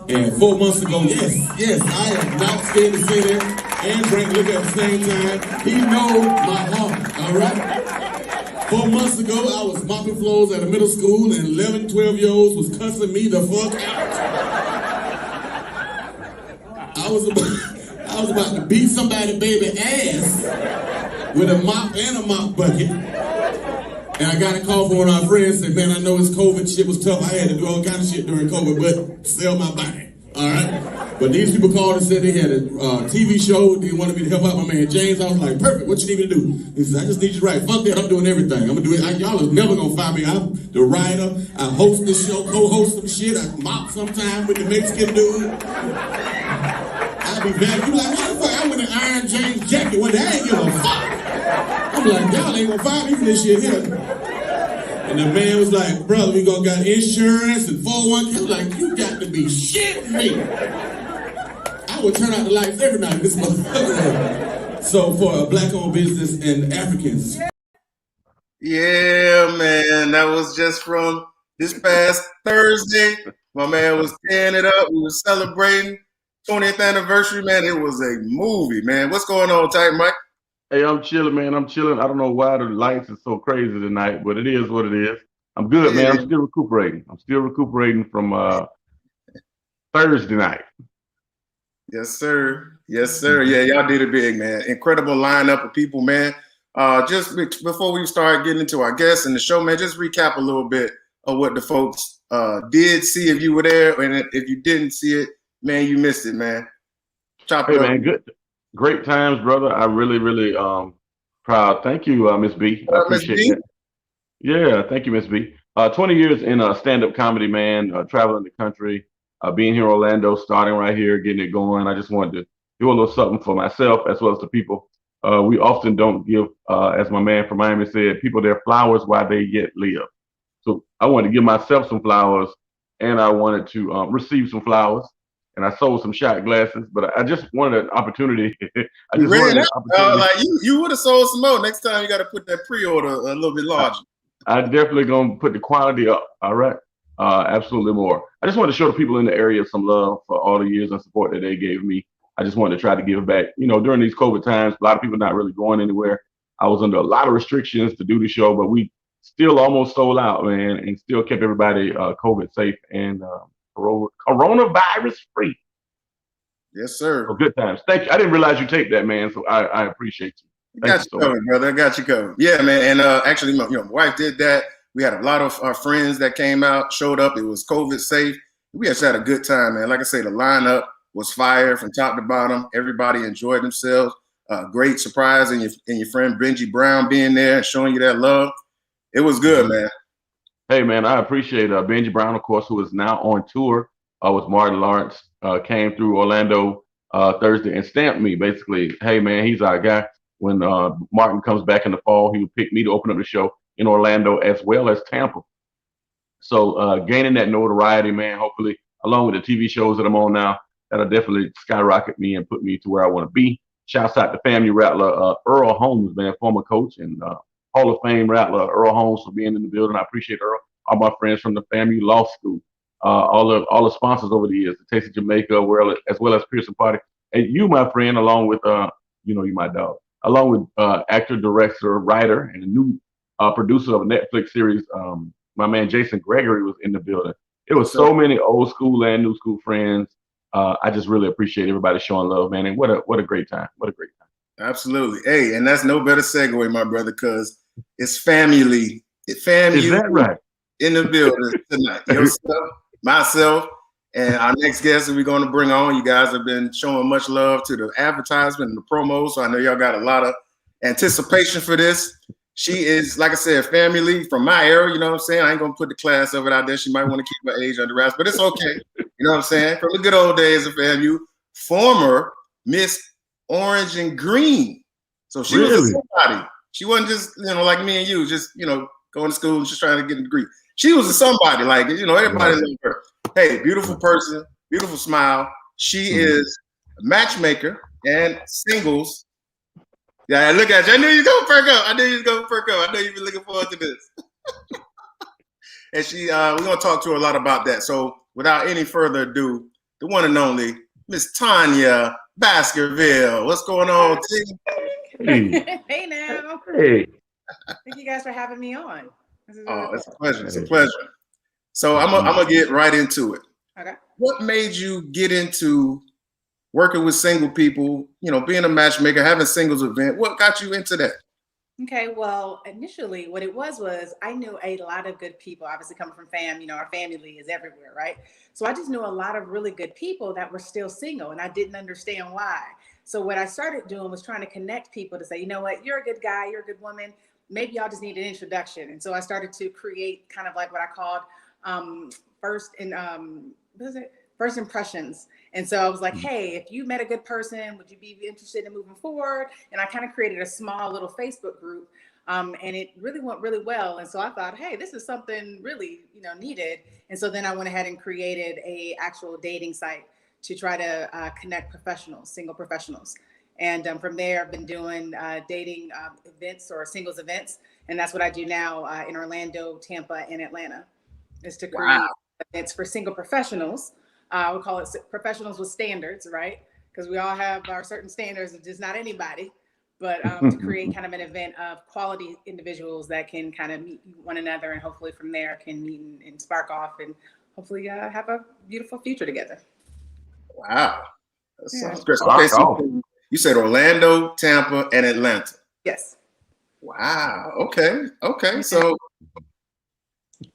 And 4 months ago, yes, I am not scared to say that and drink liquor at the same time. He knows my heart, all right? 4 months ago, I was mopping floors at a middle school and 11, 12-year-olds was cussing me the fuck out. I was about to beat somebody's baby ass with a mop and a mop bucket. And I got a call from one of our friends said, man, I know it's COVID, shit was tough. I had to do all kind of shit during COVID, but sell my body, all right? But these people called and said they had a TV show. They wanted me to help out my man James. I was like, perfect, what you need me to do? He said, I just need you to write. Fuck that, I'm doing everything. I'm gonna do it. Y'all are never gonna fire me. I'm the writer. I host the show, co-host some shit. I mop sometime with the Mexican dude. I be back. You like, what the fuck? I went to Iron James jacket one day. I ain't give a fuck. I'm like, y'all ain't gonna fire me for this shit here. And the man was like, brother, we gonna got insurance and 401k. I'm like, you got to be shitting me. I would turn out the lights every night in this motherfucker. So for a black-owned business and Africans. Yeah, man, that was just from this past Thursday. My man was tearing it up. We were celebrating 20th anniversary, man. It was a movie, man. What's going on, Tight Mike? Hey, I'm chilling, man. I'm chilling. I don't know why the lights are so crazy tonight, but it is what it is. I'm good, man. I'm still recuperating. I'm still recuperating from Thursday night. Yes, sir. Yes, sir. Yeah, y'all did it big, man. Incredible lineup of people, man. Just before we start getting into our guests and the show, man, just recap a little bit of what the folks did see if you were there, and if you didn't see it, man, you missed it, man. Chop it up. Man, good. Great times, brother. I really, really proud. Thank you, Miss B. I appreciate it. Yeah, thank you, Miss B. 20 years in stand-up comedy, man, traveling the country, being here in Orlando, starting right here, getting it going. I just wanted to do a little something for myself as well as the people. We often don't give, as my man from Miami said, people their flowers while they yet live. So I wanted to give myself some flowers, and I wanted to receive some flowers. And I sold some shot glasses, but I just wanted an opportunity. You would have sold some more. Next time you got to put that pre-order a little bit larger. I definitely gonna put the quantity up. All right, absolutely more. I just wanted to show the people in the area some love for all the years and support that they gave me. I just wanted to try to give back. You know, during these COVID times, a lot of people not really going anywhere. I was under a lot of restrictions to do the show, but we still almost sold out, man, and still kept everybody COVID safe and coronavirus free. Yes, sir. So good times. Thank you. I didn't realize you taped that, man. So I appreciate you. Got you covered, brother. I got you covered. Yeah, man. And actually, my wife did that. We had a lot of our friends that came out, showed up. It was COVID safe. We just had a good time, man. Like I say, the lineup was fire from top to bottom. Everybody enjoyed themselves. Great surprise, and your friend Benji Brown being there and showing you that love. It was good, man. Hey, man, I appreciate Benji Brown, of course, who is now on tour with Martin Lawrence, came through Orlando Thursday and stamped me, basically. Hey, man, he's our guy. When Martin comes back in the fall, he will pick me to open up the show in Orlando as well as Tampa. So gaining that notoriety, man, hopefully, along with the TV shows that I'm on now, that'll definitely skyrocket me and put me to where I want to be. Shouts out to family rattler Earl Holmes, man, former coach and Hall of Fame rattler Earl Holmes for being in the building. I appreciate Earl. All my friends from the FAMU Law School, all the sponsors over the years, the Taste of Jamaica, as well as Pearson Party, and you, my friend, along with you my dog, along with actor, director, writer, and a new producer of a Netflix series. My man Jason Gregory was in the building. It was so many old school and new school friends. I just really appreciate everybody showing love, man. And what a great time. What a great time. Absolutely. Hey, and that's no better segue, my brother, because it's family. Is that right? In the building tonight. Yourself, myself, and our next guest that we're going to bring on. You guys have been showing much love to the advertisement and the promos, so I know y'all got a lot of anticipation for this. She is, like I said, family from my era. You know what I'm saying? I ain't going to put the class of it out there. She might want to keep her age under wraps, but it's okay. You know what I'm saying? From the good old days of FAMU, former Miss Orange and Green. So she was somebody. She wasn't just, like me and you, just, going to school and just trying to get a degree. She was a somebody, like, everybody loved her. Hey, beautiful person, beautiful smile. She is a matchmaker and singles. Yeah, look at you. I knew you was going to perk up. I know you've been looking forward to this. And we're going to talk to her a lot about that. So without any further ado, the one and only Miss Tanya Baskerville. What's going on, T? Hey. Hey now. Hey. Thank you guys for having me on. This is really Oh, it's a cool. pleasure. It's a pleasure. So I'm gonna get right into it. Okay. What made you get into working with single people? You know, being a matchmaker, having a singles event. What got you into that? Okay, well, initially what it was I knew a lot of good people, obviously coming from fam, our family is everywhere, right? So I just knew a lot of really good people that were still single and I didn't understand why. So what I started doing was trying to connect people to say, you know what, you're a good guy, you're a good woman, maybe y'all just need an introduction. And so I started to create kind of like what I called first impressions. And so I was like, hey, if you met a good person, would you be interested in moving forward? And I kind of created a small little Facebook group. And it really went really well. And so I thought, hey, this is something really, needed. And so then I went ahead and created a actual dating site to try to connect professionals, single professionals. And from there, I've been doing dating events or singles events. And that's what I do now in Orlando, Tampa, and Atlanta, is to create events for single professionals. We call it professionals with standards, right? Because we all have our certain standards, and just not anybody, but to create kind of an event of quality individuals that can kind of meet one another, and hopefully from there can meet and spark off, and hopefully have a beautiful future together. Wow, that sounds great. Okay, so you said Orlando, Tampa, and Atlanta. Yes. Wow. Okay. So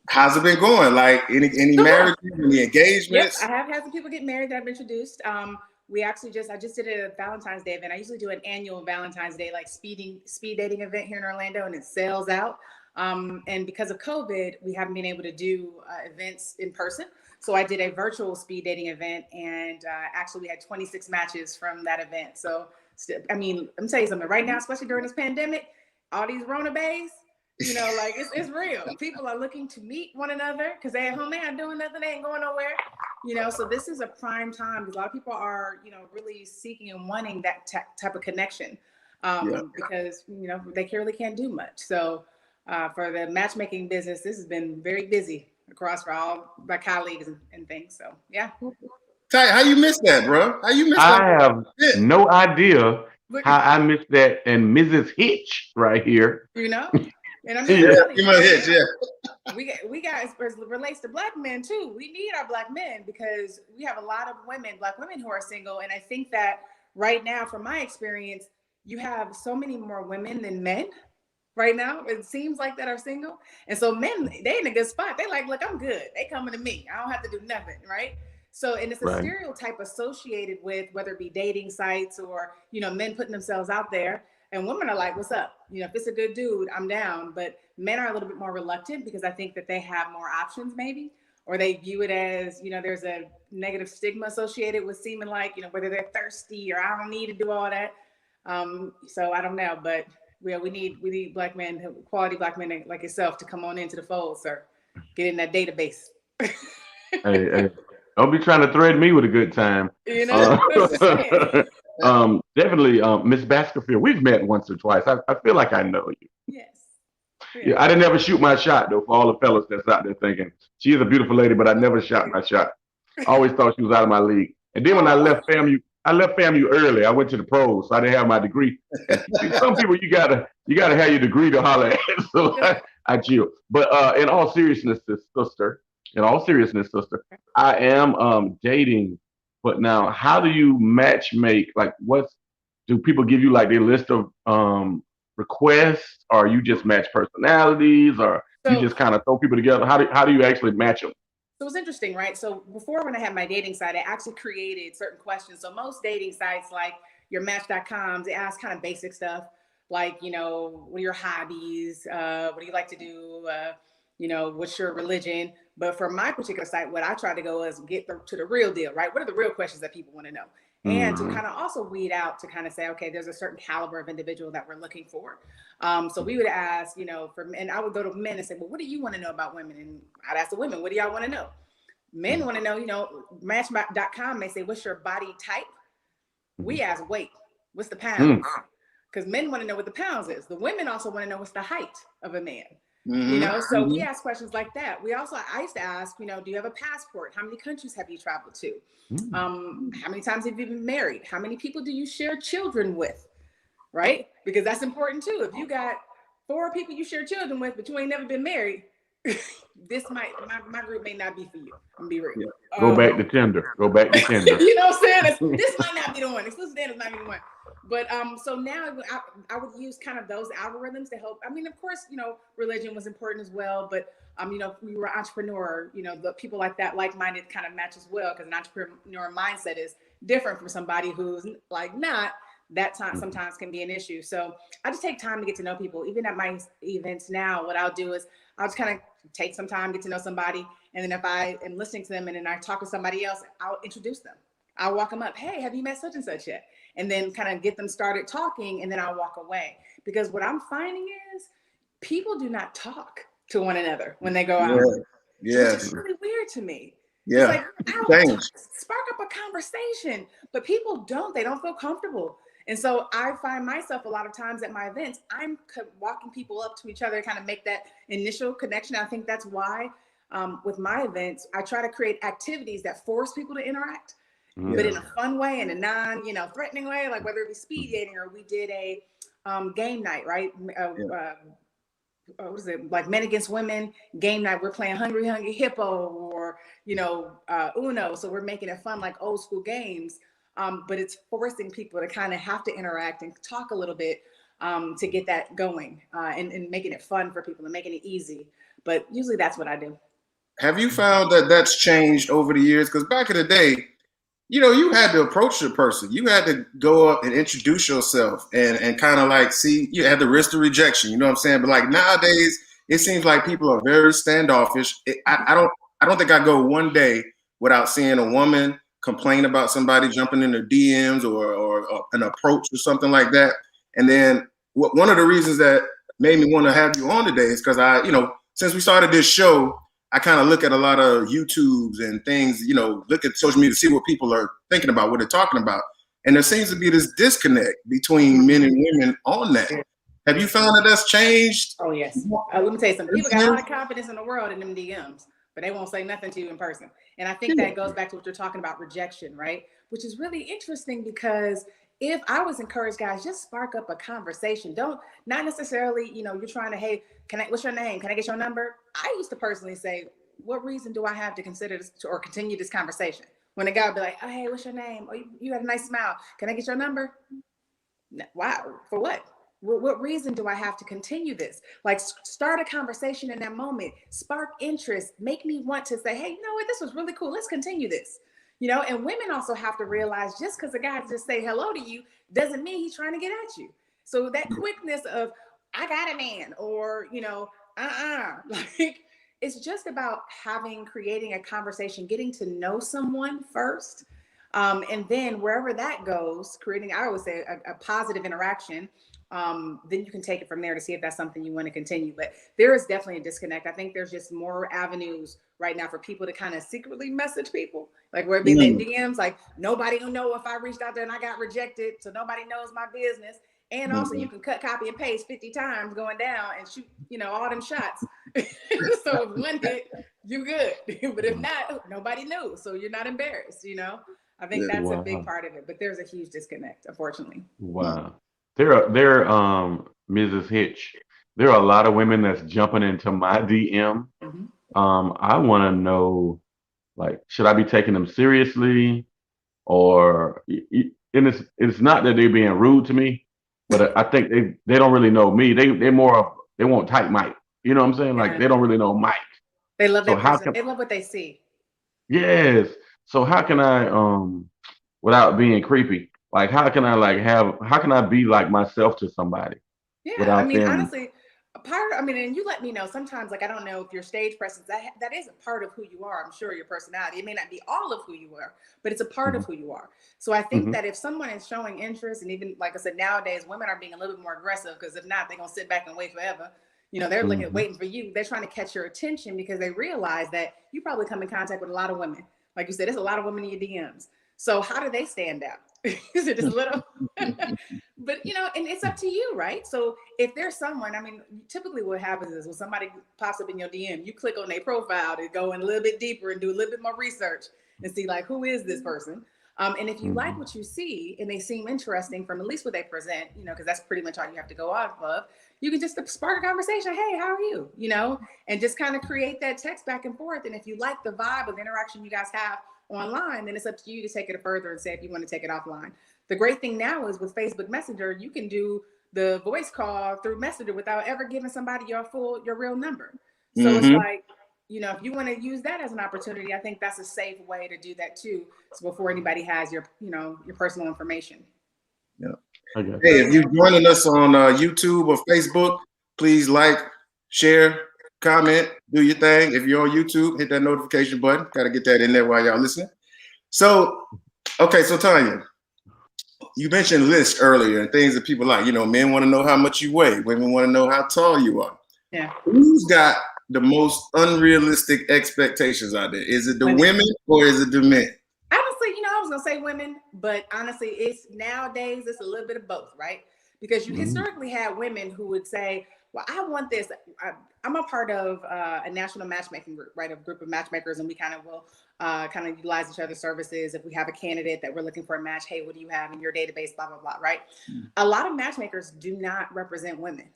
how's it been going? Like any marriages, any engagements? Yep, I have had some people get married that I've introduced. I just did a Valentine's Day event. I usually do an annual Valentine's Day, like speed dating event here in Orlando, and it sells out. And because of COVID, we haven't been able to do events in person. So I did a virtual speed dating event, and actually we had 26 matches from that event. So, let me tell you something. Right now, especially during this pandemic, all these Rona bays, like it's real. People are looking to meet one another because they at home, they ain't doing nothing, they ain't going nowhere. So this is a prime time because a lot of people are, really seeking and wanting that type of connection because, they really can't do much. So for the matchmaking business, this has been very busy across for all my colleagues and things. So, yeah. Ty, how you missed that, bro? How you missed that? I have no idea how I missed that. And Mrs. Hitch right here. And I'm we got as it relates to Black men too. We need our Black men because we have a lot of Black women who are single. And I think that right now, from my experience, you have so many more women than men right now. It seems like that are single. And so men, they in a good spot. They like, look, I'm good. They coming to me. I don't have to do nothing, right? So, and it's a stereotype associated with whether it be dating sites or, men putting themselves out there. And women are like, what's up? If it's a good dude, I'm down. But men are a little bit more reluctant because I think that they have more options maybe, or they view it as, there's a negative stigma associated with seeming like, whether they're thirsty or I don't need to do all that. So I don't know, but we need Black men, quality Black men like yourself to come on into the fold, sir. Get in that database. Hey. Don't be trying to thread me with a good time. Definitely, Miss Baskerville. We've met once or twice. I feel like I know you. Yes. Yeah, I didn't ever shoot my shot though. For all the fellas that's out there thinking she is a beautiful lady, but I never shot my shot. I always thought she was out of my league. And then when I left FAMU early. I went to the pros, so I didn't have my degree. Some people you gotta have your degree to holler at. So I chill. But in all seriousness, sister. I am dating, but now how do you match make? Like, do people give you like their list of requests, or you just match personalities, or you just kind of throw people together? How do you actually match them? So it's interesting, right? So before, when I had my dating site, I actually created certain questions. So most dating sites, like your Match.coms, they ask kind of basic stuff, like, what are your hobbies? What do you like to do? What's your religion? But for my particular site, what I try to go is get to the real deal, right? What are the real questions that people want to know? And to kind of also weed out to kind of say, okay, there's a certain caliber of individual that we're looking for. So we would ask, and I would go to men and say, well, what do you want to know about women? And I'd ask the women, what do y'all want to know? Men want to know, Match.com may say, what's your body type? We ask weight, what's the pounds? Because men want to know what the pounds is. The women also want to know what's the height of a man. You know, so we ask questions like that. I used to ask, you know, do you have a passport? How many countries have you traveled to? How many times have you been married? How many people do you share children with? Right? Because that's important too. If you got 4 people you share children with, but you ain't never been married, my group may not be for you. I'm gonna be real. Yeah. Go back to Tinder. Go back to Tinder. You know what I'm saying? This might not be the one. Exclusive data might be the one. But so now I would use kind of those algorithms to help. I mean, of course, you know, religion was important as well, but you know, we were entrepreneur, you know, the people like that, like-minded kind of match as well, because an entrepreneur mindset is different from somebody who's like not. That time sometimes can be an issue. So I just take time to get to know people. Even at my events now, what I'll do is I'll just kind of take some time, get to know somebody. And then if I am listening to them and then I talk to somebody else, I'll introduce them. I'll walk them up. Hey, have you met such and such yet? And then kind of get them started talking, and then I'll walk away. Because what I'm finding is people do not talk to one another when they go out. Yeah. Which is really weird to me. Yeah. It's like, spark up a conversation, but people don't. They don't feel comfortable. And so I find myself a lot of times at my events, I'm walking people up to each other, kind of make that initial connection. I think that's why with my events, I try to create activities that force people to interact, but in a fun way, in a non, you know, threatening way, like whether it be speed dating or we did a game night, right? What is it, like Men Against Women game night? We're playing Hungry Hungry Hippo or, you know, Uno. So we're making it fun, like old school games. But it's forcing people to kind of have to interact and talk a little bit to get that going and making it fun for people and making it easy. But usually that's what I do. Have you found that that's changed over the years? Because back in the day, you know, you had to approach the person. You had to go up and introduce yourself and kind of like see, you had the risk of rejection. You know what I'm saying? But like nowadays, it seems like people are very standoffish. I don't think I go one day without seeing a woman complain about somebody jumping in their DMs or an approach or something like that. And then one of the reasons that made me want to have you on today is because you know, since we started this show, I kind of look at a lot of YouTubes and things, you know, look at social media to see what people are thinking about, what they're talking about. And there seems to be this disconnect between men and women on that. Have you found that that's changed? Oh, yes. Let me tell you something. People got a lot of confidence in the world in them DMs, but they won't say nothing to you in person. And I think that goes back to what you're talking about, rejection, right? Which is really interesting because if I was encouraged, guys, just spark up a conversation. Not necessarily, you know, you're trying to, hey, what's your name? Can I get your number? I used to personally say, what reason do I have to consider this or continue this conversation? When a guy would be like, oh, hey, what's your name? Oh, you have a nice smile. Can I get your number? Wow, for what? What reason do I have to continue this? Like, start a conversation in that moment, spark interest, make me want to say, hey, you know what? This was really cool. Let's continue this. You know, and women also have to realize just because a guy just say hello to you doesn't mean he's trying to get at you. So that quickness of, I got a man, or, you know, like, it's just about creating a conversation, getting to know someone first. And then wherever that goes, creating, I always say a positive interaction. Then you can take it from there to see if that's something you want to continue. But there is definitely a disconnect. I think there's just more avenues right now for people to kind of secretly message people, like where it be in DMs, like nobody will know if I reached out there and I got rejected, so nobody knows my business. And also you can cut, copy, and paste 50 times going down and shoot, you know, all them shots. So if one hit, you good. But if not, nobody knew. So you're not embarrassed, you know? I think that's a big part of it. But there's a huge disconnect, unfortunately. Wow. There, Mrs. Hitch, there are a lot of women that's jumping into my DM. I want to know, like, should I be taking them seriously, or and it's not that they're being rude to me, but I think they don't really know me. They want type Mike. You know what I'm saying? Like, they don't really know Mike. They love their person. They love what they see. Yes. So how can I, without being creepy, like, how can I be like myself to somebody? Yeah, I mean, honestly, and you let me know sometimes, like, I don't know if your stage presence, that is a part of who you are. I'm sure your personality, it may not be all of who you are, but it's a part of who you are. So I think that if someone is showing interest, and even, like I said, nowadays, women are being a little bit more aggressive, because if not, they're going to sit back and wait forever. You know, they're waiting for you. They're trying to catch your attention because they realize that you probably come in contact with a lot of women. Like you said, there's a lot of women in your DMs. So how do they stand out? Is it just little? But and it's up to you, right? So if there's someone, I mean, typically what happens is when somebody pops up in your DM, you click on their profile to go in a little bit deeper and do a little bit more research and see like, who is this person? And if you like what you see and they seem interesting from at least what they present, because that's pretty much all you have to go off of, you can just spark a conversation. Hey, how are you? And just kind of create that text back and forth. And if you like the vibe of the interaction you guys have online, then it's up to you to take it further and say if you want to take it offline. The great thing now is with Facebook Messenger, you can do the voice call through Messenger without ever giving somebody your real number. So it's like, if you want to use that as an opportunity, I think that's a safe way to do that too. So before anybody has your personal information. Yeah. Okay. Hey, if you're joining us on YouTube or Facebook, please like, share, comment, do your thing. If you're on YouTube, hit that notification button. Got to get that in there while y'all listening. So, okay, so Tanya, you mentioned lists earlier and things that people like. Men want to know how much you weigh. Women want to know how tall you are. Yeah. Who's got the most unrealistic expectations out there? Is it the women or is it the men? Honestly, I was gonna say women, but honestly, it's nowadays it's a little bit of both, right? Because you historically had women who would say, well, I want this. I'm a part of a national matchmaking group, right? A group of matchmakers, and we kind of will kind of utilize each other's services. If we have a candidate that we're looking for a match, hey, what do you have in your database, blah, blah, blah, right? A lot of matchmakers do not represent women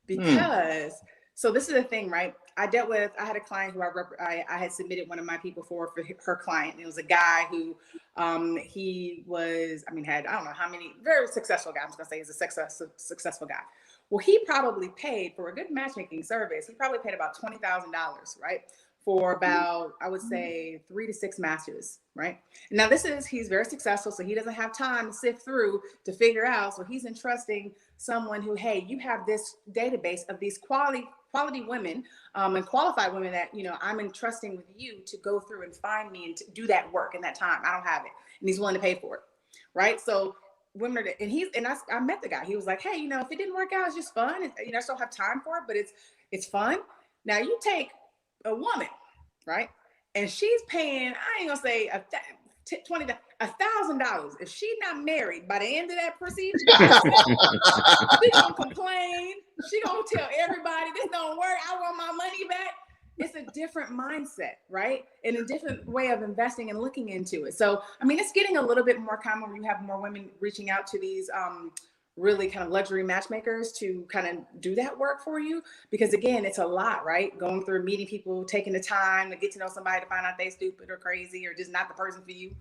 because, so this is the thing, right? I had a client who I had submitted one of my people for her client. It was a guy who he was, had, I don't know how many, very successful guy. I'm just gonna say he's a successful guy. Well, he probably paid for a good matchmaking service. He probably paid about $20,000, right? For about, I would say 3 to 6 matches, right? Now he's very successful, so he doesn't have time to sift through to figure out. So he's entrusting someone who, hey, you have this database of these quality women and qualified women that, I'm entrusting with you to go through and find me and to do that work in that time. I don't have it. And he's willing to pay for it, right? So women are, and I met the guy. He was like, hey, if it didn't work out, it's just fun. I just don't have time for it, but it's fun. Now you take a woman, right? And she's paying, I ain't gonna say $1,000. If she's not married by the end of that procedure, she gonna complain. She gonna tell everybody this don't work. I want my money back. It's a different mindset, right? And a different way of investing and looking into it. So, it's getting a little bit more common when you have more women reaching out to these really kind of luxury matchmakers to kind of do that work for you. Because again, it's a lot, right? Going through meeting people, taking the time to get to know somebody to find out they stupid or crazy or just not the person for you.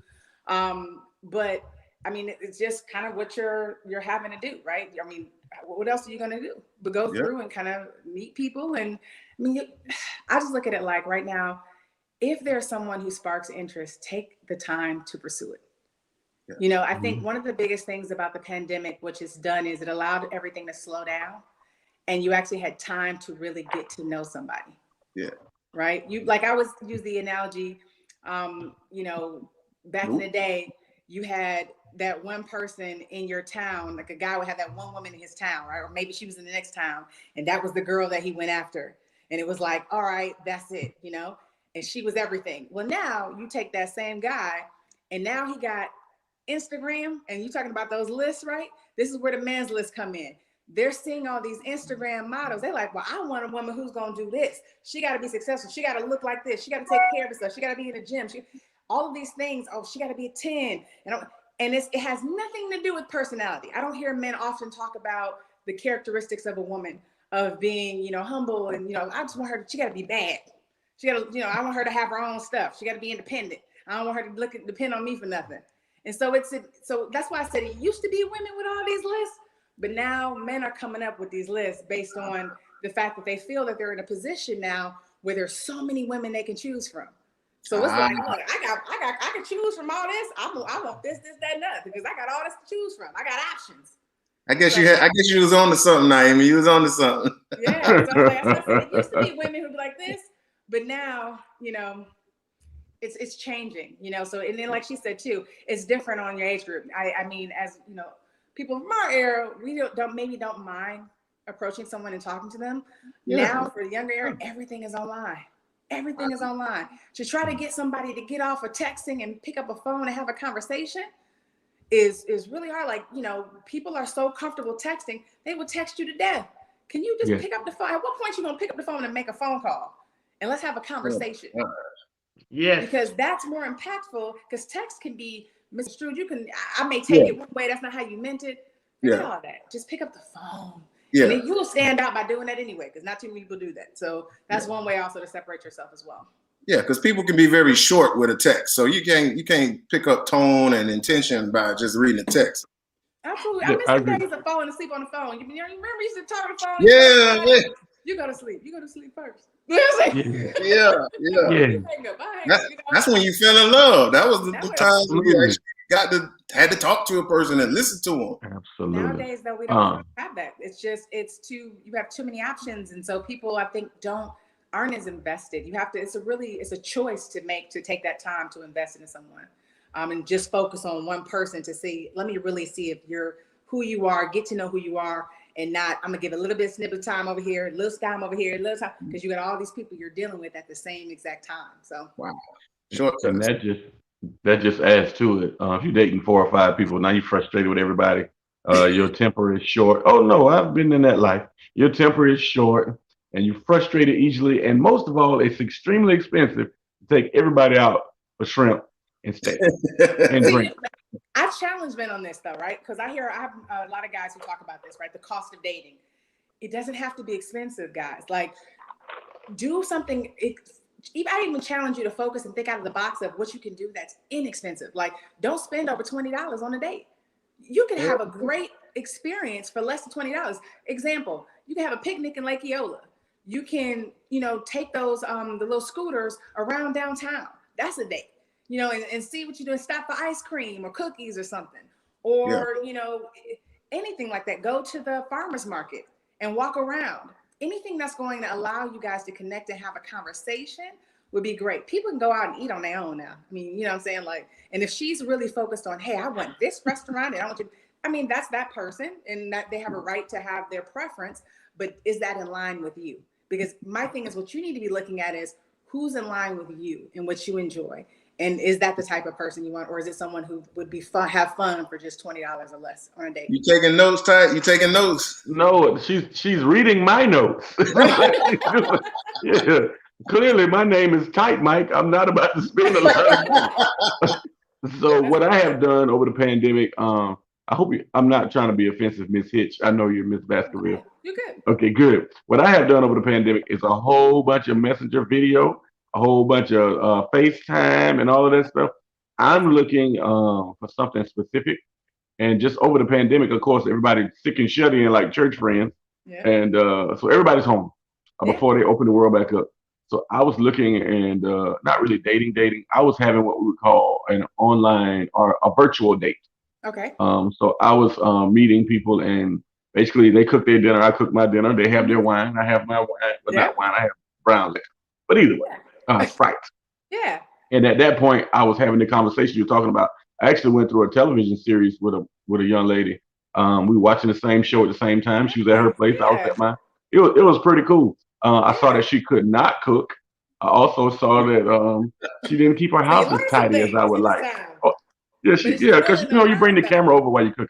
But it's just kind of what you're having to do, right? What else are you going to do but go through and kind of meet people? And I just look at it like right now, if there's someone who sparks interest, take the time to pursue it. Yeah. I think one of the biggest things about the pandemic, which it's done, is it allowed everything to slow down and you actually had time to really get to know somebody. Yeah. Right. I always use the analogy, back in the day, you had that one person in your town, like a guy would have that one woman in his town, right? Or maybe she was in the next town and that was the girl that he went after. And it was like, all right, that's it, and she was everything. Well, now you take that same guy and now he got Instagram, and you talking about those lists, right? This is where the men's lists come in. They're seeing all these Instagram models. They're like, well, I want a woman who's going to do this. She got to be successful. She got to look like this. She got to take care of herself. She got to be in the gym. All of these things. Oh, she got to be a 10. And it has nothing to do with personality. I don't hear men often talk about the characteristics of a woman of being, humble. And, I just want her, she got to be bad. She got to, I want her to have her own stuff. She got to be independent. I don't want her to depend on me for nothing. And so so that's why I said it used to be women with all these lists, but now men are coming up with these lists based on the fact that they feel that they're in a position now where there's so many women they can choose from. So it's like, look, I can choose from all this. I want this, that, and that, because I got all this to choose from. I got options. I guess you was on to something, Naomi. You was on to something. Yeah. So I said, it used to be women who'd be like this, but now, it's changing, so, and then like she said too, it's different on your age group. As people from our era, we don't mind approaching someone and talking to them. Yeah. Now for the younger era, everything is online. Everything is online. To try to get somebody to get off of texting and pick up a phone and have a conversation is really hard. Like, people are so comfortable texting, they will text you to death. Can you just pick up the phone? At what point you gonna pick up the phone and make a phone call? And let's have a conversation. Yes. Because that's more impactful, because text can be misconstrued. I may take it one way, that's not how you meant it. Forget all that. Just pick up the phone. Yeah. And then you will stand out by doing that anyway, because not too many people do that. So that's one way also to separate yourself as well. Yeah, because people can be very short with a text. So you can't pick up tone and intention by just reading a text. Absolutely. I miss the days of falling asleep on the phone. You remember you used to talk on the phone? You go to sleep. You go to sleep first. You know what I'm saying? Yeah. That's when you fell in love. That was the time when you actually had to talk to a person and listen to them. Absolutely. Nowadays, though, we don't have that. You have too many options. And so people, I think, aren't as invested. It's a choice to make, to take that time to invest into someone. And just focus on one person let me really see if you're who you are, get to know who you are, and not, I'm gonna give a little bit of snippet of time over here, a little time over here, a little time, because you got all these people you're dealing with at the same exact time. So wow. Sure. And that just adds to it. If you're dating 4 or 5 people, now you're frustrated with everybody. Your temper is short. Oh no, I've been in that life. Your temper is short and you're frustrated easily. And most of all, it's extremely expensive to take everybody out for shrimp and steak and drink. I've challenged men on this though, right? Because I have a lot of guys who talk about this, right? The cost of dating. It doesn't have to be expensive, guys. Like, do something. I even challenge you to focus and think out of the box of what you can do that's inexpensive. Like, don't spend over $20 on a date. You can have a great experience for less than $20. Example, you can have a picnic in Lake Eola. You can, take those the little scooters around downtown. That's a date. And see what you do, and stop for ice cream or cookies or something, or anything like that. Go to the farmer's market and walk around. Anything that's going to allow you guys to connect and have a conversation would be great. People can go out and eat on their own now. I mean, you know what I'm saying? Like, and if she's really focused on, hey, I want this restaurant and I want you, that's that person, and that they have a right to have their preference, but is that in line with you? Because my thing is, what you need to be looking at is who's in line with you and what you enjoy. And is that the type of person you want, or is it someone who would be have fun for just $20 or less on a date? You taking notes, Ty? You taking notes? No, she's reading my notes. Yeah, clearly my name is Tight Mike. I'm not about to spend a lot of money. So what I have done over the pandemic, I hope I'm not trying to be offensive, Miss Hitch. I know you're Miss Baskerville. You're good. Okay, good. What I have done over the pandemic is a whole bunch of messenger video, a whole bunch of FaceTime and all of that stuff. I'm looking for something specific. And just over the pandemic, of course, everybody's sick and shut in like church friends. Yeah. And so everybody's home before they open the world back up. So I was looking and not really dating. I was having what we would call an online or a virtual date. Okay. So I was meeting people, and basically they cook their dinner. I cook my dinner. They have their wine. I have my wine, but not wine. I have brown liquor. But either way, Sprite. Yeah. And at that point, I was having the conversation you're talking about. I actually went through a television series with a young lady. We were watching the same show at the same time. She was at her place. I was at mine. It was pretty cool. I saw that she could not cook. I also saw that she didn't keep her house as tidy as I would like. Oh, yeah, because you bring the camera over while you're cooking.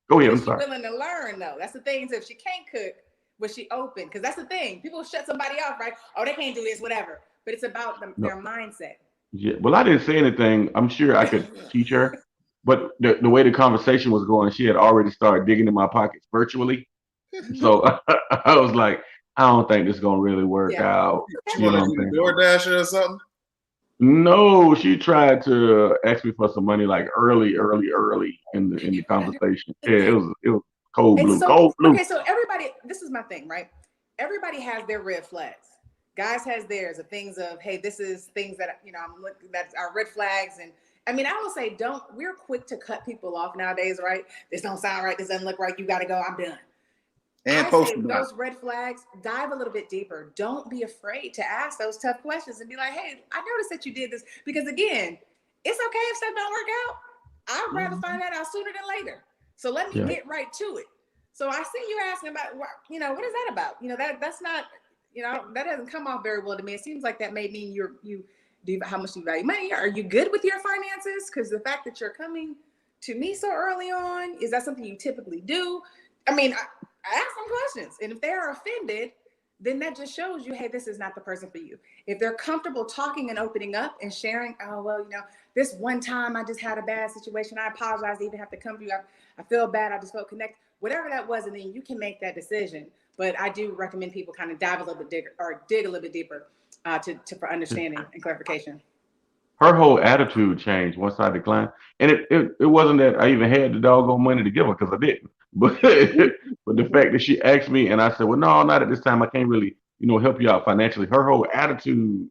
Go ahead. I'm sorry. She's willing to learn though. That's the thing. So if she can't cook, but she open, because that's the thing. People shut somebody off, right? Oh, they can't do this, whatever. But it's about their mindset. Yeah. Well, I didn't say anything. I'm sure I could teach her, but the way the conversation was going, she had already started digging in my pockets virtually. So I was like, I don't think this is gonna really work out. You know what I'm saying? DoorDash or something? No, she tried to ask me for some money like early in the conversation. Yeah, it was cold blue. Okay, so everybody, this is my thing, right? Everybody has their red flags. Guys has theirs of things of, hey, this is things that I'm looking, that are red flags. And I mean, I will say, we're quick to cut people off nowadays, right? This don't sound right. This doesn't look right. You got to go. I'm done. And I say those red flags, dive a little bit deeper. Don't be afraid to ask those tough questions and be like, hey, I noticed that you did this. Because again, it's okay if stuff don't work out. I'd rather find that out sooner than later. So let me get right to it. So I see you asking about, what is that about? That's not, that doesn't come off very well to me. It seems like that may mean how much you value money. Are you good with your finances? Because the fact that you're coming to me so early on, is that something you typically do? I mean, I ask them questions, and if they are offended, then that just shows you, hey, this is not the person for you. If they're comfortable talking and opening up and sharing, oh, well, this one time I just had a bad situation. I apologize to even have to come to you. I feel bad. I just felt connected. Whatever that was, and then you can make that decision. But I do recommend people kind of dive a little bit deeper or dig a little bit deeper for understanding and clarification. Her whole attitude changed once I declined, and it wasn't that I even had the doggone money to give her, because I didn't. But but the fact that she asked me, and I said, well, no, not at this time. I can't really help you out financially. Her whole attitude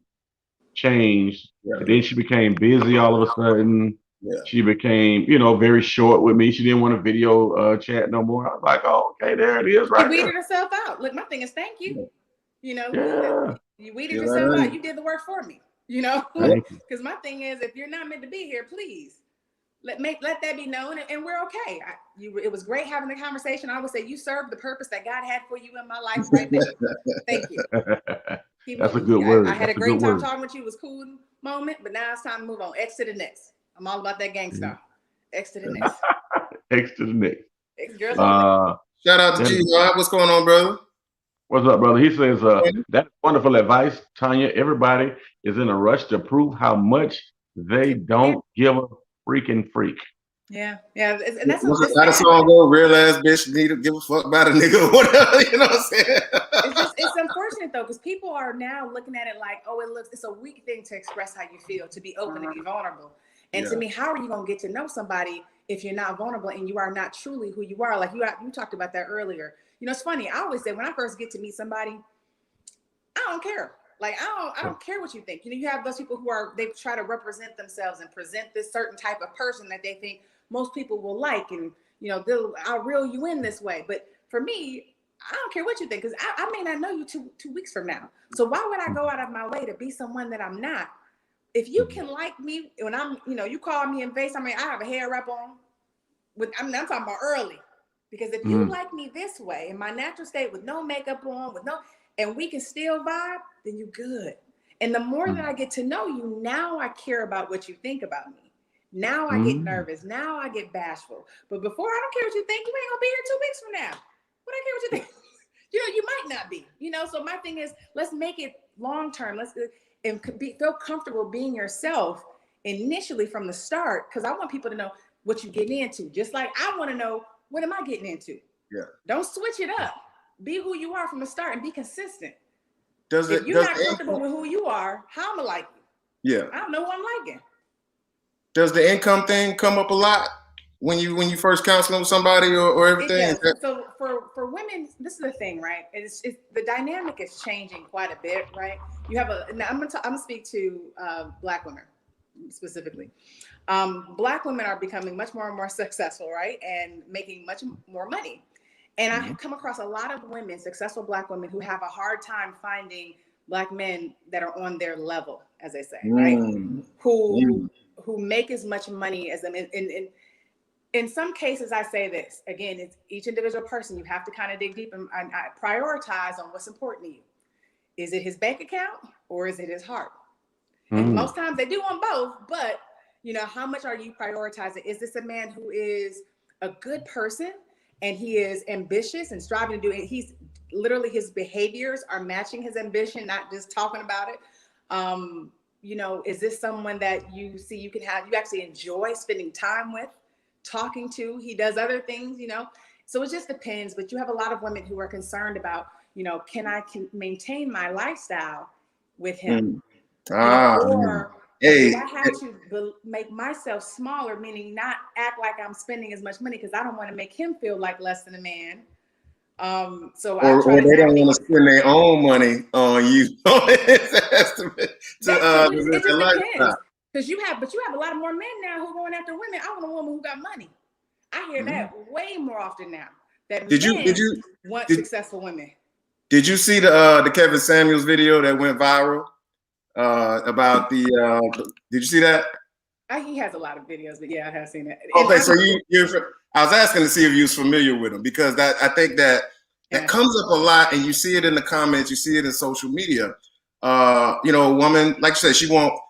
changed, and then she became busy all of a sudden. Yeah. She became, very short with me. She didn't want a video chat no more. I was like, oh, okay, there it is, right She weeded there. herself out. Look, my thing is thank you. Yeah. You weeded yourself out. You did the work for me. Because my thing is, if you're not meant to be here, please let that be known, and we're okay. It was great having the conversation. I would say you served the purpose that God had for you in my life right now. Thank you. That's a good word. I had a great time talking with you. It was a cool moment, but now it's time to move on. X to the next. I'm all about that gangsta. X to the next. X to the next. Shout out to G. What's going on, brother? What's up, brother? He says, that's wonderful advice, Tanya. Everybody is in a rush to prove how much they don't give a freaking freak. Yeah. And that's how the song go. Real ass bitch need to give a fuck about a nigga or whatever. You know what I'm saying? It's unfortunate though, because people are now looking at it like, oh, it's a weak thing to express how you feel, to be open and be vulnerable. And to me, how are you gonna get to know somebody if you're not vulnerable and you are not truly who you are? Like you talked about that earlier. It's funny. I always say when I first get to meet somebody, I don't care. Like I don't care what you think. You have those people they try to represent themselves and present this certain type of person that they think most people will like, and I'll reel you in this way. But for me, I don't care what you think, because I may not know you two weeks from now. So why would I go out of my way to be someone that I'm not? If you can like me when I'm, you call me in face, I have a hair wrap on. I'm talking about early. Because if you like me this way, in my natural state, with no makeup on, and we can still vibe, then you're good. And the more that I get to know you, now I care about what you think about me. Now I get nervous. Now I get bashful. But before, I don't care what you think. You ain't gonna be here 2 weeks from now. What I care what you think? You might not be. So my thing is, let's make it long term. Feel comfortable being yourself initially from the start, because I want people to know what you're getting into. Just like I want to know, what am I getting into? Yeah. Don't switch it up. Be who you are from the start and be consistent. If you're not comfortable with who you are, how am I like you? Yeah. I don't know who I'm liking. Does the income thing come up a lot when you first counseling with somebody or everything? So for women, this is the thing, right? It's the dynamic is changing quite a bit, right? You have I'm gonna speak to Black women specifically. Black women are becoming much more and more successful, right? And making much more money. And I have come across a lot of women, successful Black women, who have a hard time finding Black men that are on their level, as they say, right? Who make as much money as them. In some cases, I say this, again, it's each individual person. You have to kind of dig deep and prioritize on what's important to you. Is it his bank account or is it his heart? And most times they do on both, but how much are you prioritizing? Is this a man who is a good person and he is ambitious and striving to do it? He's literally, his behaviors are matching his ambition, not just talking about it. Is this someone that you see you actually enjoy spending time with, talking to? He does other things, so it just depends. But you have a lot of women who are concerned about, can I maintain my lifestyle with him? Or do I have to make myself smaller, meaning not act like I'm spending as much money, because I don't want to make him feel like less than a man. Or they don't want to spend their own money on you. It just depends. Because you have a lot of more men now who are going after women. I want a woman who got money. I hear that way more often now. That did you want successful women? Did you see the Kevin Samuels video that went viral about the? Did you see that? He has a lot of videos, but yeah, I have seen it. Okay, so I was asking to see if you was familiar with him, because I think that that comes up a lot, and you see it in the comments, you see it in social media. You know, a woman, like you said,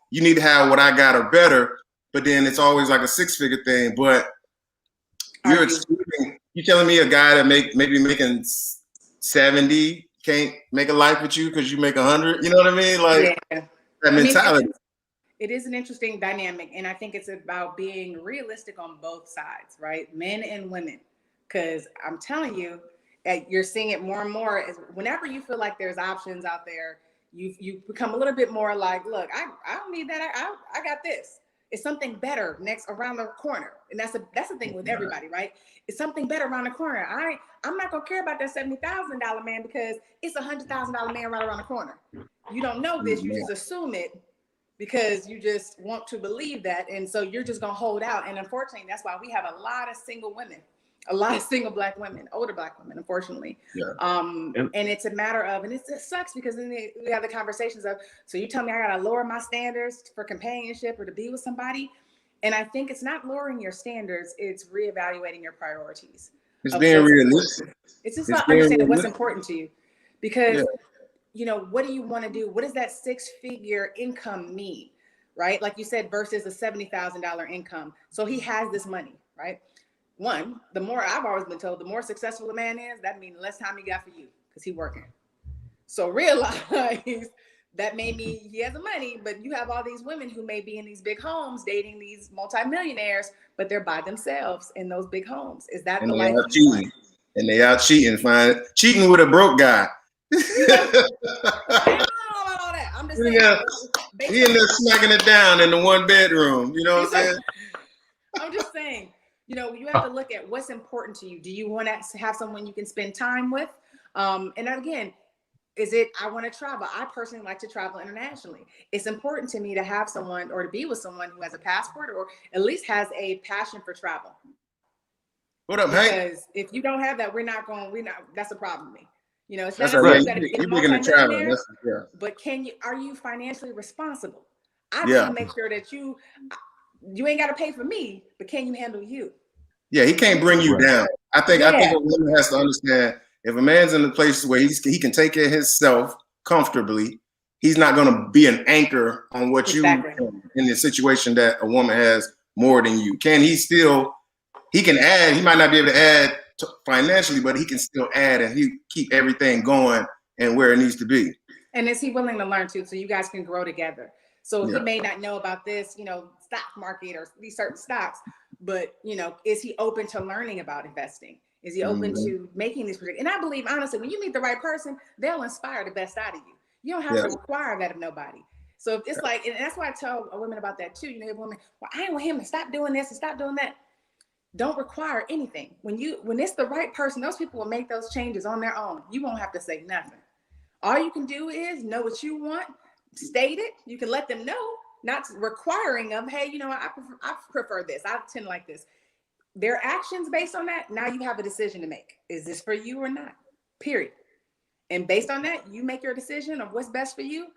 you need to have what I got or better, but then it's always like a 6-figure thing. But you're telling me a guy that maybe making 70 can't make a life with you because you make 100? You know what I mean? Like that mentality. It is an interesting dynamic, and I think it's about being realistic on both sides, right? Men and women, because I'm telling you, you're seeing it more and more. Whenever you feel like there's options out there, you become a little bit more like, look, I don't need that. I got this. It's something better next around the corner, and that's the thing with everybody, right? It's something better around the corner. I'm not gonna care about that $70,000 man because it's $100,000 man right around the corner. You don't know this. You just assume it because you just want to believe that, and so you're just gonna hold out. And unfortunately, that's why we have a lot of single women, a lot of single Black women, older Black women, unfortunately. And it's a matter of, and it sucks because then we have the conversations of, so you tell me I gotta lower my standards for companionship or to be with somebody. And I think it's not lowering your standards, it's reevaluating your priorities. It's being realistic. It's just about understanding what's important to you. Because you know, what do you want to do? What does that 6-figure income mean? Right? Like you said, versus a $70,000 income. So he has this money, right? One, the more, I've always been told, the more successful a man is, that means the less time he got for you because he's working. So realize that maybe he has the money, but you have all these women who may be in these big homes dating these multimillionaires, but they're by themselves in those big homes. Is that the life you want? And they out cheating, cheating with a broke guy. I don't know about all that. I'm just saying. He in there smacking it down in the 1-bedroom. You know what I'm saying? I'm just saying, you know, you have to look at what's important to you. Do you want to have someone you can spend time with? And again, is it, I want to travel. I personally like to travel internationally. It's important to me to have someone or to be with someone who has a passport or at least has a passion for travel. What up, Hank? Because if you don't have that, that's a problem with me. You know, it's that's not right. You're big into traveling. But are you financially responsible? I want to make sure that you ain't got to pay for me, but can you handle you? Yeah, he can't bring you down. I think a woman has to understand, if a man's in a place where he can take care of himself comfortably, he's not going to be an anchor on what you in the situation that a woman has more than you. He can add. He might not be able to add financially, but he can still add and he keep everything going and where it needs to be. And is he willing to learn too, so you guys can grow together? So he may not know about this, you know, stock market or these certain stocks, but you know, is he open to learning about investing? Is he open to making these predictions? And I believe, honestly, when you meet the right person, they'll inspire the best out of you. You don't have to require that of nobody. So if it's like, and that's why I tell women about that too. You know, women, well, I want him to stop doing this and stop doing that. Don't require anything. When it's the right person, those people will make those changes on their own. You won't have to say nothing. All you can do is know what you want, state it. You can let them know, not requiring them, hey, you know, I prefer this. I tend to like this. Their actions based on that, now you have a decision to make. Is this for you or not? Period. And based on that, you make your decision of what's best for you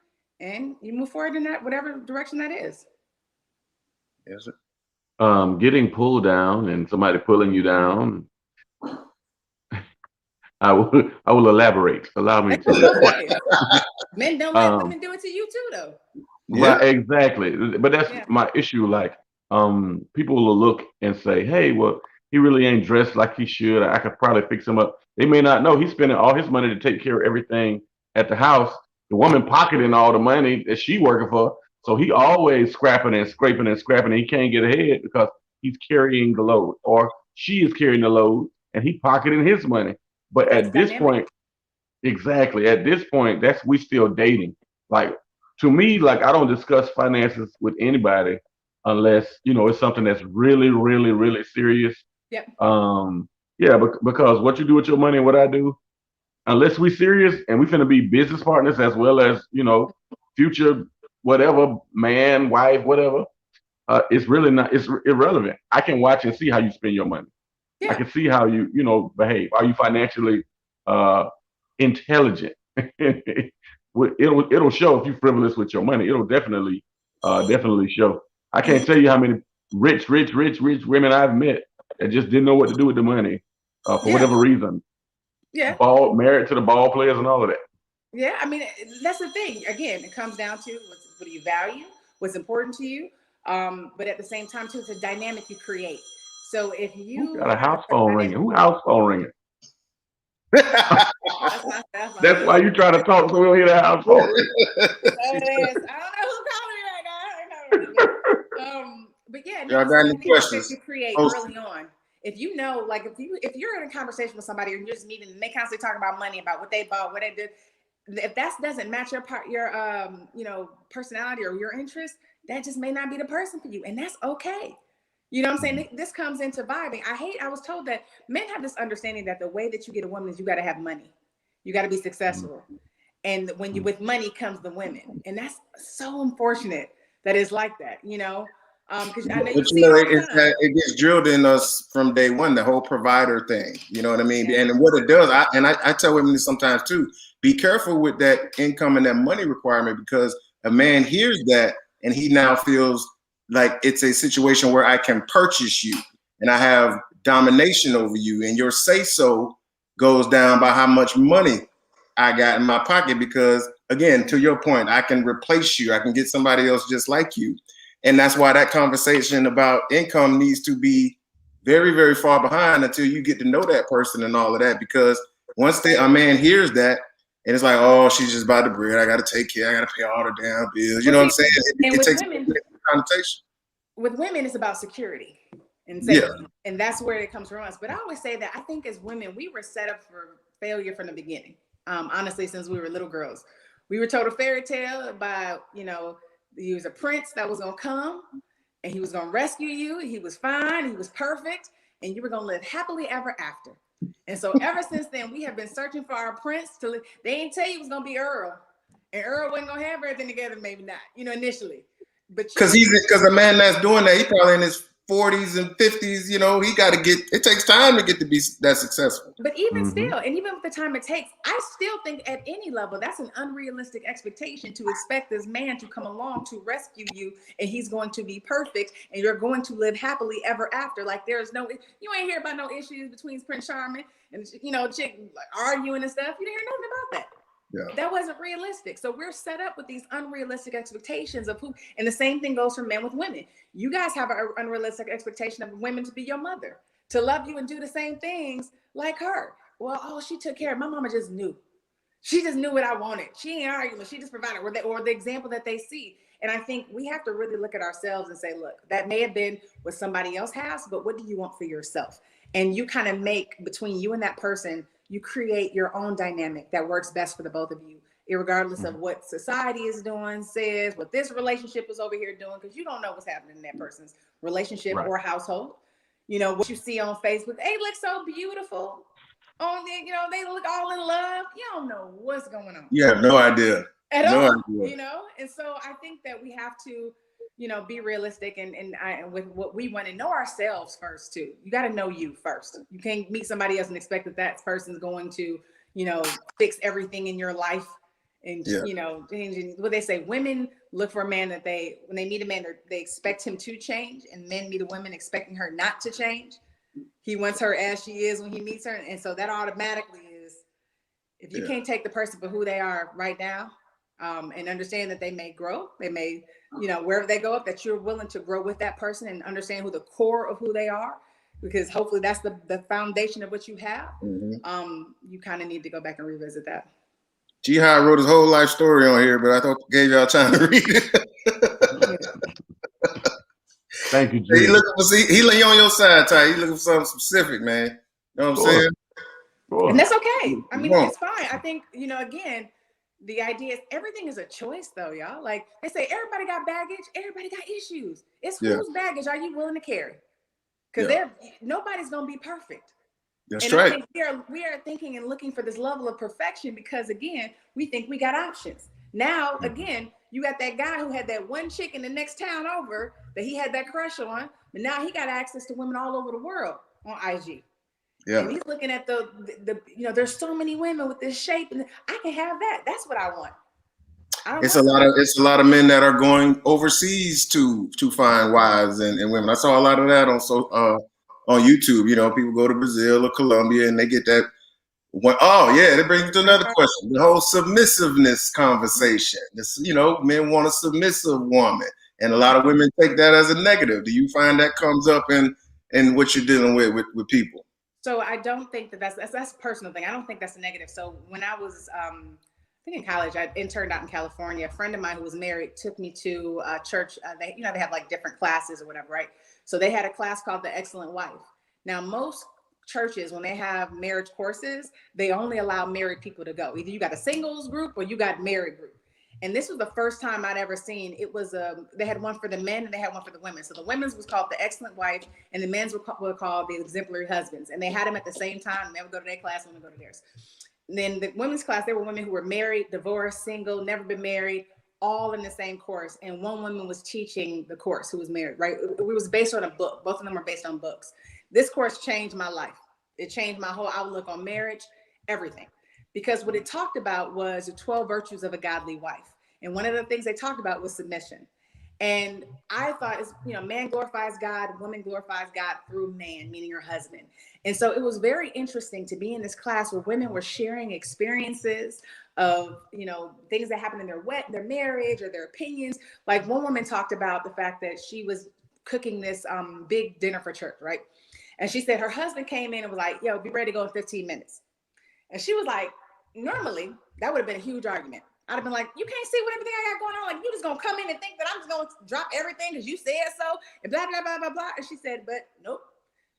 and you move forward in that, whatever direction that is. Yes, sir. Getting pulled down and somebody pulling you down. I will elaborate. Allow me to. Men don't let women do it to you too, though. Right, exactly. But that's my issue. Like, people will look and say, "Hey, well, he really ain't dressed like he should. I could probably fix him up." They may not know he's spending all his money to take care of everything at the house. The woman pocketing all the money that she working for. So he always scrapping and scraping and scrapping, and he can't get ahead because he's carrying the load, or she is carrying the load, and he pocketing his money. But at this point, we still dating. Like, to me, like, I don't discuss finances with anybody unless, you know, it's something that's really, really, really serious. Yep. Because what you do with your money and what I do, unless we serious and we finna be business partners as well as, you know, future whatever, man, wife, whatever, it's really not, it's irrelevant. I can watch and see how you spend your money. I can see how you behave. Are you financially intelligent? It'll show if you're frivolous with your money. It'll definitely show. I can't tell you how many rich women I've met that just didn't know what to do with the money for whatever reason. Yeah. married to the ball players and all of that. Yeah, I mean, that's the thing. Again, it comes down to what do you value, what's important to you, but at the same time, too, it's a dynamic you create. So if Who you got a have house a phone dynamic, ringing? Who house phone ringing? that's my That's why you try to talk so we'll hear the house phone ring. I don't know who called me right now. I don't know. But yeah, no, Y'all it's got a any dynamic questions? that you create early on. If you know, like if you're in a conversation with somebody or you're just meeting and they constantly talk about money, about what they bought, what they did, if that doesn't match your personality or your interest, that just may not be the person for you, and that's okay. You know what I'm saying? This comes into vibing. I was told that men have this understanding that the way that you get a woman is you got to have money, you got to be successful, and when you with money comes the women, and that's so unfortunate that it's like that. Because I know you see it all the time. It gets drilled in us from day one, the whole provider thing. You know what I mean? Yeah. And what it does, I tell women this sometimes too, be careful with that income and that money requirement, because a man hears that and he now feels like it's a situation where I can purchase you and I have domination over you, and your say-so goes down by how much money I got in my pocket, because again, to your point, I can replace you. I can get somebody else just like you. And that's why that conversation about income needs to be very, very far behind until you get to know that person and all of that. Because once a man hears that, and it's like, oh, she's just about the bread, I got to take care, I got to pay all the damn bills. You know what I'm saying? It takes women, a connotation. With women, it's about security and safety, and that's where it comes from us. But I always say that I think as women, we were set up for failure from the beginning. Honestly, since we were little girls, we were told a fairy tale about, he was a prince that was gonna come and he was gonna rescue you. He was fine, he was perfect, and you were gonna live happily ever after. And so ever since then, we have been searching for our prince to live. They didn't tell you it was gonna be Earl, and Earl wasn't gonna have everything together, maybe not, initially. But because a man that's doing that, he probably in his 40s and 50s, he got to it takes time to get to be that successful. But even still, and even with the time it takes, I still think at any level, that's an unrealistic expectation to expect this man to come along to rescue you and he's going to be perfect and you're going to live happily ever after. Like there's you ain't hear about no issues between Prince Charming and, chick arguing and stuff. You didn't hear nothing about that. Yeah. That wasn't realistic. So we're set up with these unrealistic expectations of who, and the same thing goes for men with women. You guys have an unrealistic expectation of women to be your mother, to love you and do the same things like her. Well, she took care of my mama, just knew. She just knew what I wanted. She ain't arguing. She just provided, or the example that they see. And I think we have to really look at ourselves and say, look, that may have been what somebody else has, but what do you want for yourself? And you kind of make, between you and that person, you create your own dynamic that works best for the both of you, regardless of what society is doing, says, what this relationship is over here doing, because you don't know what's happening in that person's relationship or household. What you see on Facebook, they look so beautiful. They look all in love. You don't know what's going on. You have no idea. At all. And so I think that we have to, be realistic and with what we want to know ourselves first too. You got to know you first. You can't meet somebody else and expect that person's going to, fix everything in your life. And, what they say, women look for a man that when they meet a man, they expect him to change, and men meet a woman expecting her not to change. He wants her as she is when he meets her. And so that automatically is, if you can't take the person for who they are right now, and understand that they may grow, they may, wherever they go up, that you're willing to grow with that person and understand who the core of who they are, because hopefully that's the foundation of what you have. You kind of need to go back and revisit that. Jihad wrote his whole life story on here, but I thought gave y'all time to read it. Thank you, Jihad. He lay on your side, Ty. He looking for something specific, man. You know what I'm saying? And that's okay. I mean, it's fine. I think, again, the idea is everything is a choice, though, y'all. Like they say, everybody got baggage, everybody got issues. It's whose baggage are you willing to carry? Because nobody's gonna be perfect. That's right. I think we are thinking and looking for this level of perfection because, again, we think we got options. Now, again, you got that guy who had that one chick in the next town over that he had that crush on, but now he got access to women all over the world on IG. Yeah. And he's looking at the there's so many women with this shape, and I can have that. That's what I want. It's a lot of men that are going overseas to find wives and women. I saw a lot of that on YouTube. People go to Brazil or Colombia and they get that Oh yeah, that brings me to another question. The whole submissiveness conversation. This, men want a submissive woman, and a lot of women take that as a negative. Do you find that comes up in what you're dealing with people? So I don't think that's a personal thing. I don't think that's a negative. So when I was I think in college, I interned out in California. A friend of mine who was married took me to a church. They have like different classes or whatever, right? So they had a class called the Excellent Wife. Now most churches, when they have marriage courses, they only allow married people to go. Either you got a singles group or you got married group. And this was the first time I'd ever seen. It was they had one for the men and they had one for the women. So the women's was called the Excellent Wife, and the men's were called the Exemplary Husbands. And they had them at the same time. They would go to their class, women would go to theirs. And then the women's class, there were women who were married, divorced, single, never been married, all in the same course. And one woman was teaching the course who was married, right? It was based on a book. Both of them were based on books. This course changed my life. It changed my whole outlook on marriage, everything. Because what it talked about was the 12 virtues of a godly wife. And one of the things they talked about was submission. And I thought, man glorifies God, woman glorifies God through man, meaning her husband. And so it was very interesting to be in this class where women were sharing experiences of, things that happened in their marriage or their opinions. Like one woman talked about the fact that she was cooking this big dinner for church, right? And she said her husband came in and was like, yo, be ready to go in 15 minutes. And she was like, normally that would have been a huge argument. I'd have been like, you can't see what everything I got going on. Like, you just gonna come in and think that I'm just gonna drop everything because you said so, and blah, blah, blah, blah, blah. And she said, but nope.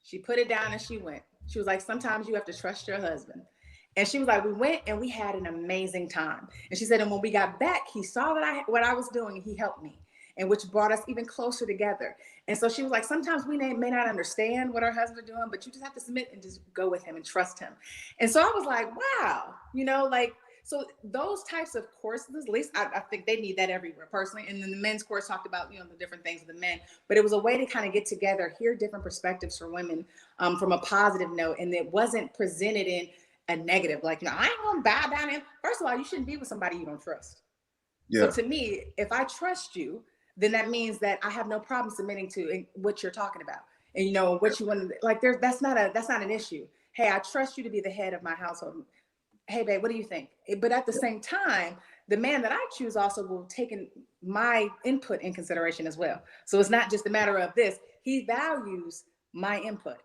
She put it down and she went. She was like, sometimes you have to trust your husband. And she was like, we went and we had an amazing time. And she said, and when we got back, he saw that what I was doing and he helped me. And which brought us even closer together. And so she was like, sometimes we may not understand what our husbands are doing, but you just have to submit and just go with him and trust him. And so I was like, wow, so those types of courses, at least I think they need that everywhere personally. And then the men's course talked about, the different things of the men, but it was a way to kind of get together, hear different perspectives for women from a positive note. And it wasn't presented in a negative, like, I ain't gonna bow down. And first of all, you shouldn't be with somebody you don't trust. Yeah. So to me, if I trust you, then that means that I have no problem submitting to what you're talking about. And what you want to, like, that's not an issue. Hey, I trust you to be the head of my household. Hey, babe, what do you think? But at the same time, the man that I choose also will take my input in consideration as well. So it's not just a matter of this. He values my input.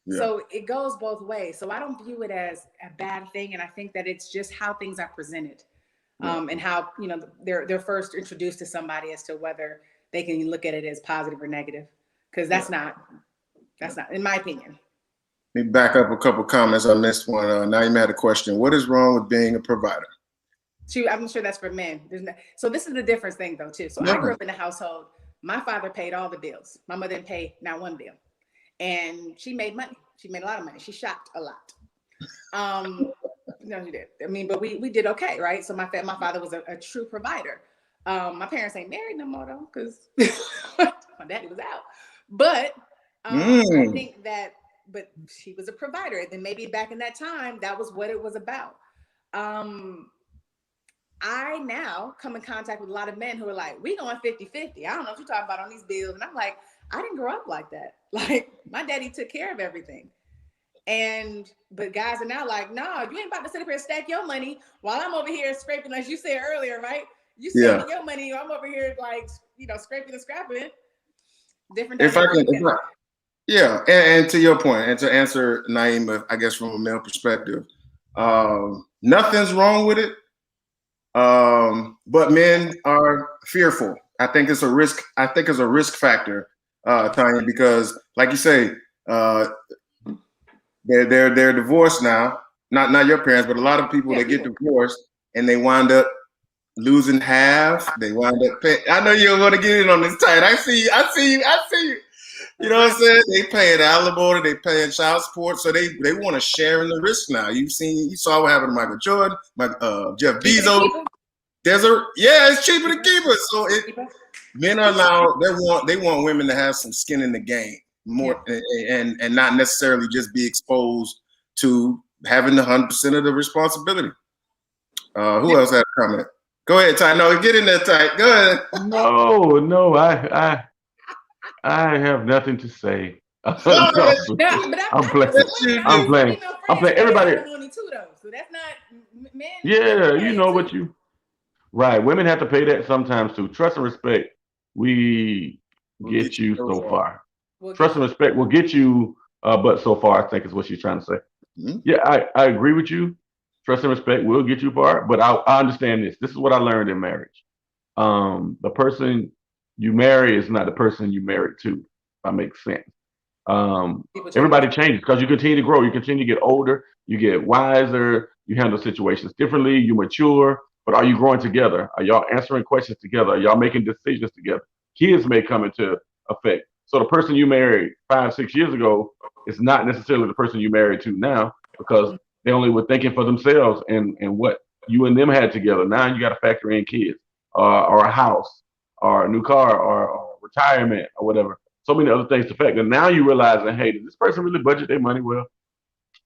Yeah. So it goes both ways. So I don't view it as a bad thing. And I think that it's just how things are presented. And how, they're first introduced to somebody as to whether they can look at it as positive or negative. Because that's not, in my opinion. Let me back up a couple comments on this one. Naeem had a question. What is wrong with being a provider? I'm sure that's for men. So this is the difference thing though too. So I grew up in a household. My father paid all the bills. My mother didn't pay not one bill. And she made money. She made a lot of money. She shopped a lot. No, she did. I mean, but we did okay, right? So my father was a true provider. My parents ain't married no more though, because my daddy was out. But I think that, but she was a provider. Then maybe back in that time, that was what it was about. I now come in contact with a lot of men who are like, we going 50-50. I don't know what you're talking about on these bills. And I'm like, I didn't grow up like that. Like, my daddy took care of everything. But guys are now like, no, you ain't about to sit up here and stack your money while I'm over here scraping, as you said earlier, right? You saving your money, I'm over here like, scraping and scrapping. Different. Yeah, and to your point, and to answer Naeem, I guess from a male perspective, nothing's wrong with it. But men are fearful. I think it's a risk. I think it's a risk factor, Tanya, because like you say, they're divorced now. Not your parents, but a lot of people that get divorced and they wind up losing half. They wind up paying. I know you're going to get in on this tight. I see you. You know what I'm saying? They paying alimony, they paying child support, so they want to share in the risk now. You saw what happened to Michael Jordan, Jeff Bezos. It's cheaper to keep it. So men are allowed. They want women to have some skin in the game more, and not necessarily just be exposed to having the 100% of the responsibility. Who else had a comment? Go ahead, Ty. No, get in there, Ty. Go ahead. No, I have nothing to say. No, No, but I'm playing. You I'm do. playing. I'm playing. Everybody. Too, though. So that's not men. Yeah, you know what you. Right. Women have to pay that sometimes too. Trust and respect. We We'll get get you you so so far. far. We'll Trust and respect will get you, but so far, I think is what she's trying to say. Hmm? Yeah, I agree with you. Trust and respect will get you far, but I understand this. This is what I learned in marriage. The person you marry is not the person you married to. If that makes sense. Everybody changes because you continue to grow. You continue to get older. You get wiser. You handle situations differently. You mature. But are you growing together? Are y'all answering questions together? Are y'all making decisions together? Kids may come into effect. So the person you married 5, 6 years ago is not necessarily the person you married to now because they only were thinking for themselves and what you and them had together. Now you got to factor in kids or a house or a new car or retirement or whatever. So many other things to factor. Now you realize that, hey, did this person really budget their money well?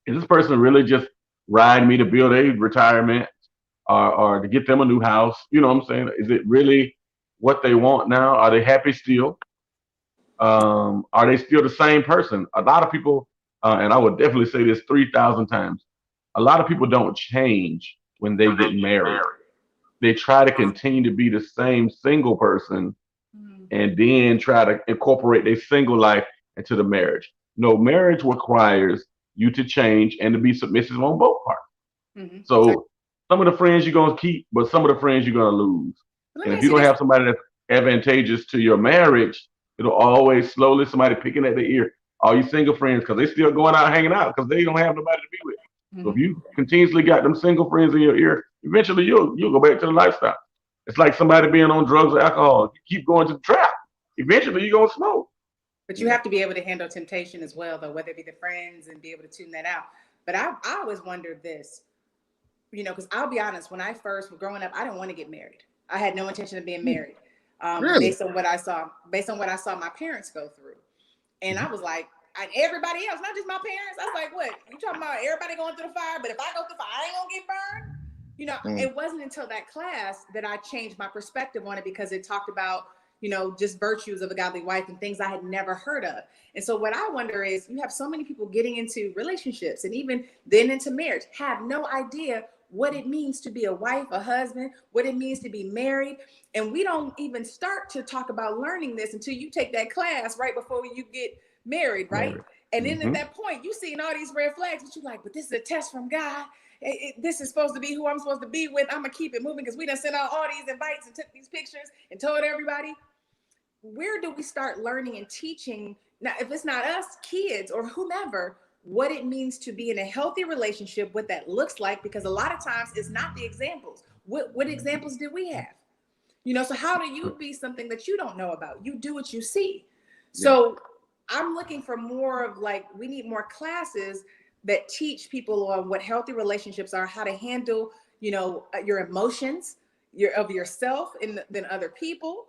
Is this person really just riding me to build a retirement or to get them a new house? You know what I'm saying? Is it really what they want now? Are they happy still? Are they still the same person? A lot of people, and I would definitely say this 3,000 times, a lot of people don't change when they get married. They try to continue to be the same single person and then try to incorporate their single life into the marriage. No, marriage requires you to change and to be submissive on both parts. Mm-hmm. So some of the friends you're gonna keep, but some of the friends you're gonna lose. And if you don't have somebody that's advantageous to your marriage, it'll always slowly somebody picking at the ear. All you single friends, because they still going out hanging out because they don't have nobody to be with. So if you continuously got them single friends in your ear, eventually you'll go back to the lifestyle. It's like somebody being on drugs or alcohol. You keep going to the trap. Eventually you're gonna smoke. But you have to be able to handle temptation as well, though, whether it be the friends and be able to tune that out. But I always wondered this, because I'll be honest, when I first was growing up, I didn't want to get married. I had no intention of being married. Really? Based on what I saw my parents go through. And I was like, everybody else, not just my parents. I was like, what? You talking about everybody going through the fire, but if I go through the fire, I ain't gonna get burned? It wasn't until that class that I changed my perspective on it because it talked about, just virtues of a godly wife and things I had never heard of. And so what I wonder is, you have so many people getting into relationships and even then into marriage, have no idea what it means to be a wife, a husband, what it means to be married. And we don't even start to talk about learning this until you take that class right before you get married, right? And then at that point, you seeing all these red flags, but you're like, but this is a test from God. This is supposed to be who I'm supposed to be with. I'm going to keep it moving because we done sent out all these invites and took these pictures and told everybody. Where do we start learning and teaching? Now, if it's not us, kids or whomever, what it means to be in a healthy relationship, what that looks like, because a lot of times it's not the examples. What examples did we have? So how do you be something that you don't know about? You do what you see. So I'm looking for more of we need more classes that teach people on what healthy relationships are, how to handle, your emotions, of yourself and than other people.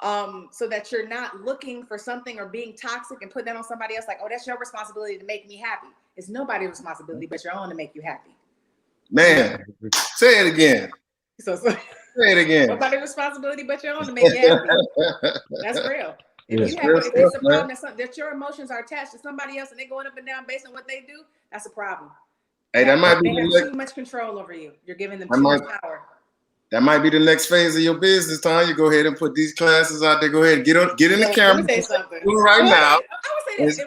So that you're not looking for something or being toxic and put that on somebody else. Like, oh, that's your responsibility to make me happy. It's nobody's responsibility but your own to make you happy. Man, say it again. So say it again. Nobody's responsibility but your own to make you happy. That's real. If it's a problem that your emotions are attached to somebody else and they're going up and down based on what they do, that's a problem. Hey, that might be too much control over you. You're giving them too much power. That might be the next phase of your business, Tom. You go ahead and put these classes out there. Go ahead and get in the camera. Let me say something. Right now. I would say this.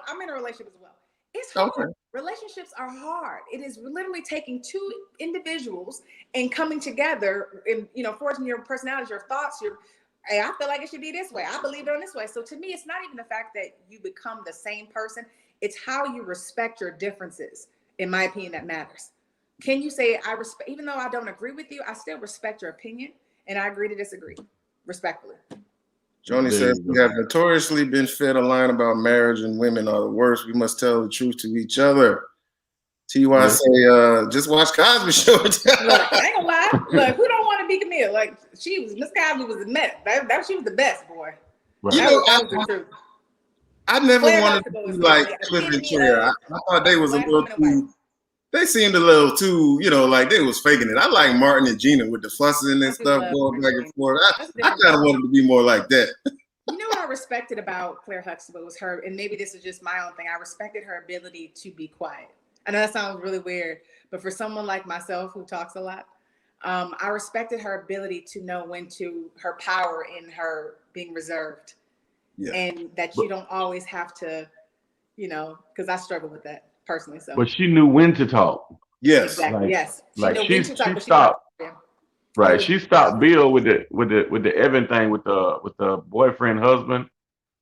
I'm in a relationship as well. It's hard. Okay. Relationships are hard. It is literally taking two individuals and coming together and forging your personalities, your thoughts, hey, I feel like it should be this way. I believe it on this way. So to me, it's not even the fact that you become the same person. It's how you respect your differences, in my opinion, that matters. Can you say, I respect, even though I don't agree with you, I still respect your opinion and I agree to disagree, respectfully. Joni says, we have notoriously been fed a line about marriage and women are the worst. We must tell the truth to each other. T.Y. say, just watch Cosby Show. Look, I ain't gonna lie. Look, who don't want to be Camille? Miss Cosby was the best. She was the best, boy. Right. I never wanted to be like Cliff and Claire. I thought they was a little too. They seemed a little too, they was faking it. I like Martin and Gina with the fussing and stuff going back and forth. I kind of wanted to be more like that. You know what I respected about Claire Huxtable was her, and maybe this is just my own thing, I respected her ability to be quiet. I know that sounds really weird, but for someone like myself who talks a lot, I respected her ability to know when to, her power in her being reserved. Yeah. And that you don't always have to, you know, because I struggle with that personally. So, but she knew when to talk. Yes, exactly. Like, yes, she stopped. Right, she stopped Bill with the Evan thing with the boyfriend husband.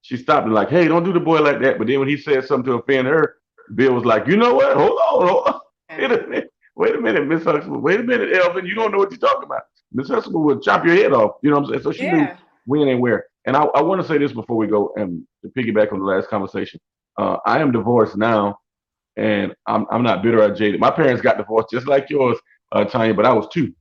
She stopped and like, hey, don't do the boy like that. But then when he said something to offend her, Bill was like, you know what? Hold on. Wait a minute, Miss Huxtable. Wait a minute, Elvin. You don't know what you're talking about. Miss Huxtable would chop your head off. You know what I'm saying? So she knew when and where. And I want to say this before we go, and to piggyback on the last conversation. I am divorced now, and I'm not bitter or jaded. My parents got divorced just like yours, Tanya, but I was 2.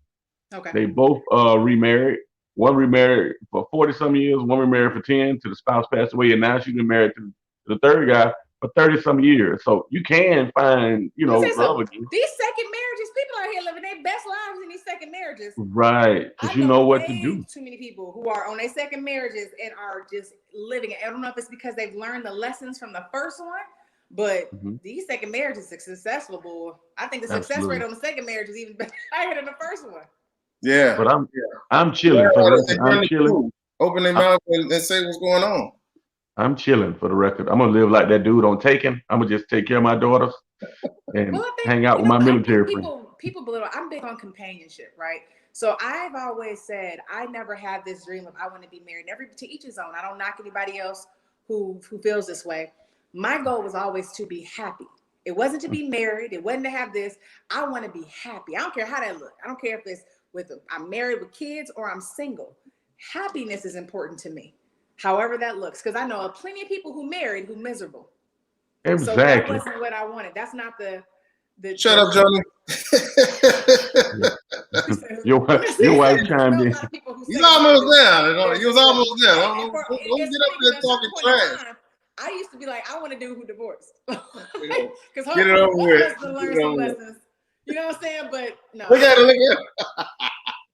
Okay. They both remarried. One remarried for 40-some years, one remarried for 10 till the spouse passed away, and now she's been married to the third guy for 30-some years. So you can find, love again. These second marriages, people out here living their best lives in these second marriages. Right, because you know what to do. Too many people who are on their second marriages and are just living it. I don't know if it's because they've learned the lessons from the first one, but these second marriages are successful, boy. I think the success rate on the second marriage is even higher than the first one. Yeah, but I'm chilling. I'm chilling. Open their mouth and say what's going on. I'm chilling for the record. I'm gonna live like that dude on Taken. I'm gonna just take care of my daughters and hang out with my military friends. People belittle. I'm big on companionship, right? So I've always said I never had this dream of I want to be married. To each his own. I don't knock anybody else who feels this way. My goal was always to be happy. It wasn't to be married. It wasn't to have this. I want to be happy. I don't care how that looks. I don't care if it's I'm married with kids or I'm single. Happiness is important to me, however that looks, because I know plenty of people who married who miserable. Exactly. So that wasn't what I wanted. That's not the Shut up, Johnny. Your wife chimed in. He's almost there. He was almost there. Don't get up there talking trash. I used to be like, I want a dude who divorced. Get it over with. To learn some lessons. You know what I'm saying? But no. Look at it.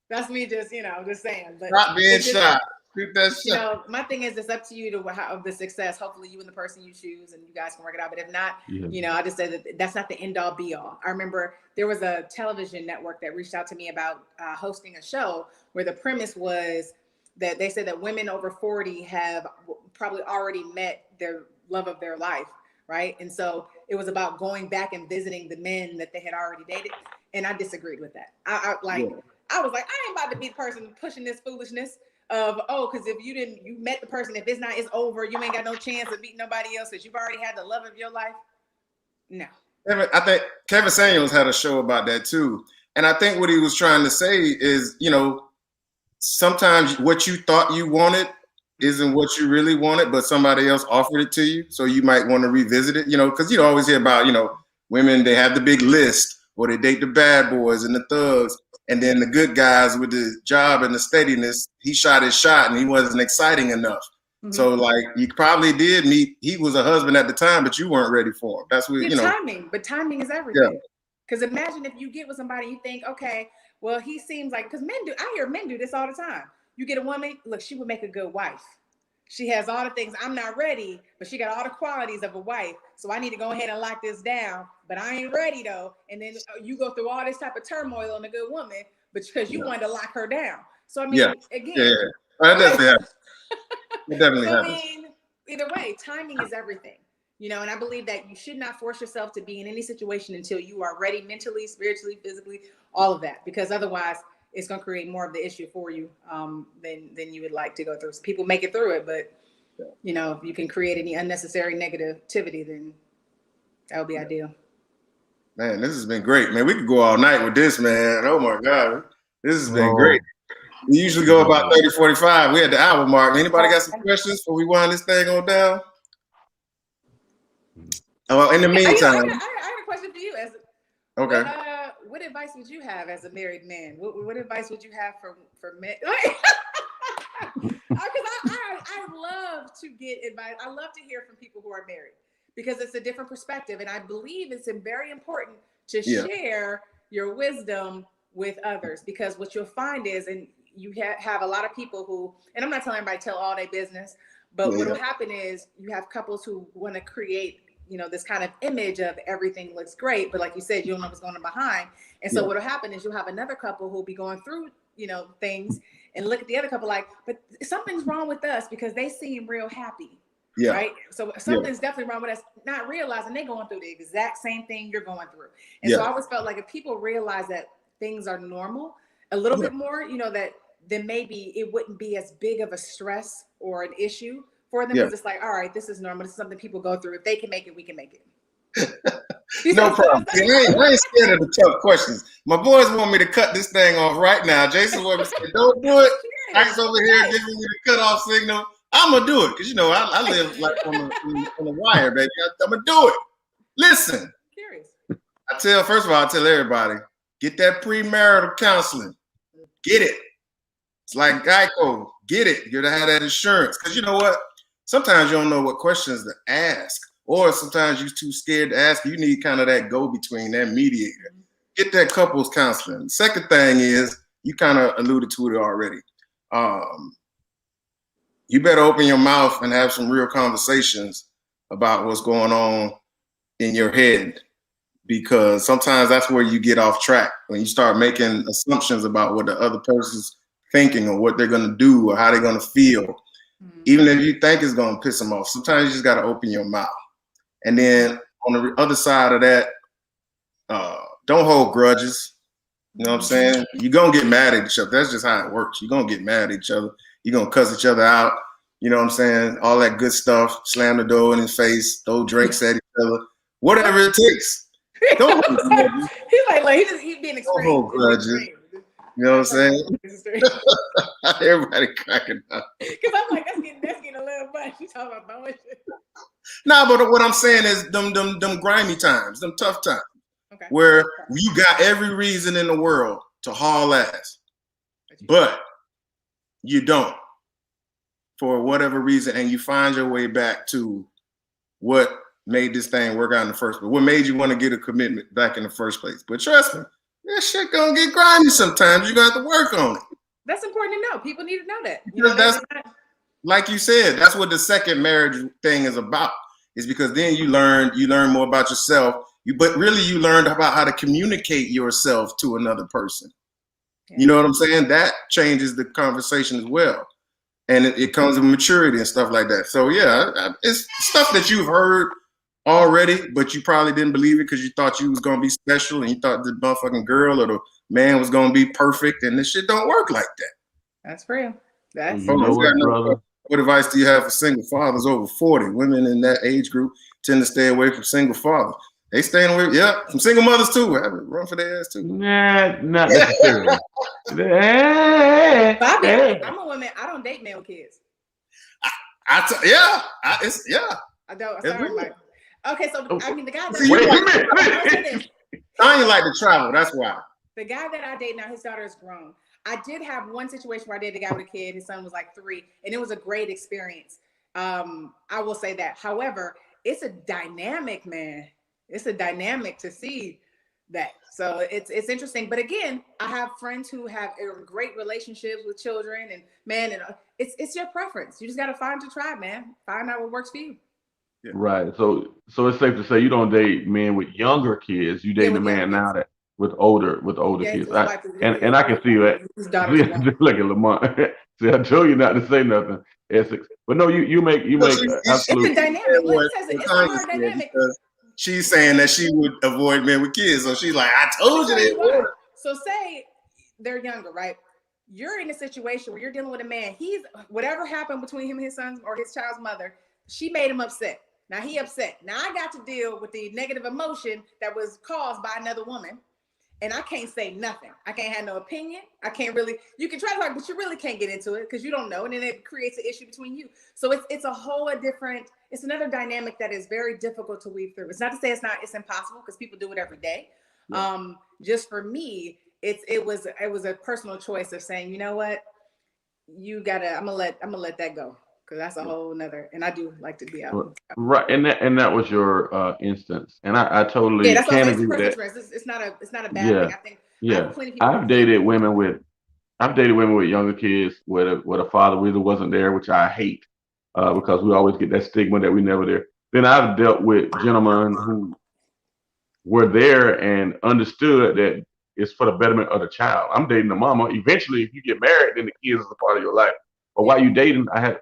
That's me just saying. But not being shy. Keep that shit. My thing is it's up to you to have the success. Hopefully you and the person you choose and you guys can work it out. But if not, I just said that that's not the end all be all. I remember there was a television network that reached out to me about hosting a show where the premise was that they said that women over 40 have probably already met their love of their life. Right. And so it was about going back and visiting the men that they had already dated. And I disagreed with that. I was like, I ain't about to be the person pushing this foolishness of, because if you met the person, if it's over, you ain't got no chance of meeting nobody else because you've already had the love of your life. No. I think Kevin Samuels had a show about that too. And I think what he was trying to say is, sometimes what you thought you wanted isn't what you really wanted, but somebody else offered it to you. So you might want to revisit it, because you always hear about, women, they have the big list or they date the bad boys and the thugs. And then the good guys with the job and the steadiness, he shot his shot and he wasn't exciting enough. Mm-hmm. So you probably did meet, he was a husband at the time, but you weren't ready for him. That's what, timing, but timing is everything. Because imagine if you get with somebody, you think, okay, well, he seems like, because I hear men do this all the time. You get a woman, look, she would make a good wife. She has all the things. I'm not ready, but she got all the qualities of a wife. So I need to go ahead and lock this down, but I ain't ready though. And then you go through all this type of turmoil on a good woman, but because you wanted to lock her down. So I mean, again, that definitely happens. It definitely happens. Either way, timing is everything. And I believe that you should not force yourself to be in any situation until you are ready mentally, spiritually, physically, all of that, because otherwise it's going to create more of the issue for you than you would like to go through. So people make it through it, but if you can create any unnecessary negativity, then that would be ideal. Man, this has been great, man. We could go all night with this, man. Oh my God, this has been great. We usually go about 30, 45. We had the hour mark. Anybody got some questions before we wind this thing on down? Well, in the meantime, I have a question for you. Okay. What advice would you have as a married man? What advice would you have for men? Because I love to get advice. I love to hear from people who are married because it's a different perspective. And I believe it's very important to share your wisdom with others, because what you'll find is, and you have a lot of people who, and I'm not telling everybody to tell all their business, But what will happen is you have couples who want to create, you know, this kind of image of everything looks great, but like you said, you don't know what's going on behind. And so what will happen is you'll have another couple who'll be going through, you know, things and look at the other couple like, but something's wrong with us because they seem real happy. Yeah. Right. So something's definitely wrong with us, not realizing they're going through the exact same thing you're going through. And so I always felt like if people realize that things are normal a little bit more, you know, that then maybe it wouldn't be as big of a stress or an issue for them. It's just like, all right, this is normal. This is something people go through. If they can make it, we can make it. No problem. I ain't scared of the tough questions. My boys want me to cut this thing off right now. Jason want me to say, don't do it. Ike's over here giving me the cutoff signal. I'm gonna do it because you know I live like on the wire, baby. I'm gonna do it. Listen, first of all, I tell everybody, get that premarital counseling. Get it. It's like Geico. Get it. You gotta have that insurance because you know what? Sometimes you don't know what questions to ask, or sometimes you're too scared to ask. You need kind of that go-between, that mediator. Get that couples counseling. The second thing is you kind of alluded to it already. You better open your mouth and have some real conversations about what's going on in your head, because sometimes that's where you get off track when you start making assumptions about what the other person's thinking or what they're going to do or how they're going to feel. Even if you think it's going to piss them off, sometimes you just got to open your mouth. And then on the other side of that, don't hold grudges. You know what I'm saying? You're going to get mad at each other. That's just how it works. You're going to get mad at each other. You're going to cuss each other out. You know what I'm saying? All that good stuff. Slam the door in his face. Throw drinks at each other. Whatever it takes. Don't hold grudges. He's being extreme. Don't hold grudges. You know what I'm saying? Everybody cracking up. Because I'm like, that's getting a little much. You talking about throwing shit. Nah, but what I'm saying is them grimy times, them tough times, where you got every reason in the world to haul ass, but you don't for whatever reason, and you find your way back to what made this thing work out in the first place, what made you want to get a commitment back in the first place. But trust me, that shit gonna get grimy sometimes. You're gonna have to work on it. That's important to know. People need to know that. That's like you said, that's what the second marriage thing is about. Is because then you learn more about yourself. But really you learned about how to communicate yourself to another person. Yeah. You know what I'm saying? That changes the conversation as well. And it comes with maturity and stuff like that. So yeah, it's stuff that you've heard already, but you probably didn't believe it because you thought you was gonna be special and you thought the motherfucking girl or the man was gonna be perfect, and this shit don't work like that. That's real. That's brother. What advice do you have for single fathers over 40? Women in that age group tend to stay away from single fathers. They staying away, from single mothers too. Run for their ass too. Nah, not necessarily. I'm a woman. I don't date men with kids. I don't. Sorry, Mike. Okay, so I mean the guy that I ain't like to travel. That's why. The guy that I date now, his daughter is grown. I did have one situation where I dated a guy with a kid. His son was like 3, and it was a great experience. I will say that. However, it's a dynamic, man. It's a dynamic to see that. So it's interesting. But again, I have friends who have great relationships with children, and man, and it's your preference. You just got to find your tribe, man. Find out what works for you. Yeah. Right. So it's safe to say you don't date men with younger kids. You date a man now that with older kids. And I can see that. Look at Lamont. See, I told you not to say nothing. Essex. But no, you make absolute. It's a dynamic. It's a hard dynamic. She's saying that she would avoid men with kids. So she's like, I told you they would. So say they're younger, right? You're in a situation where you're dealing with a man. He's whatever happened between him and his son or his child's mother, she made him upset. Now he upset. Now I got to deal with the negative emotion that was caused by another woman. And I can't say nothing. I can't have no opinion. I can't really, you can try to talk, but you really can't get into it because you don't know. And then it creates an issue between you. So it's a whole different, it's another dynamic that is very difficult to weave through. It's not to say it's impossible because people do it every day. Yeah. Just for me, it was a personal choice of saying, you know what, I'm gonna let that go. Because that's a whole nother, and I do like to be out. Right, and that was your instance, and I totally can agree with that. It's not a bad thing. I think I've dated women with younger kids where a father either wasn't there, which I hate, because we always get that stigma that we never there. Then I've dealt with gentlemen who were there and understood that it's for the betterment of the child. I'm dating the mama. Eventually, if you get married, then the kids is a part of your life. But while you dating, I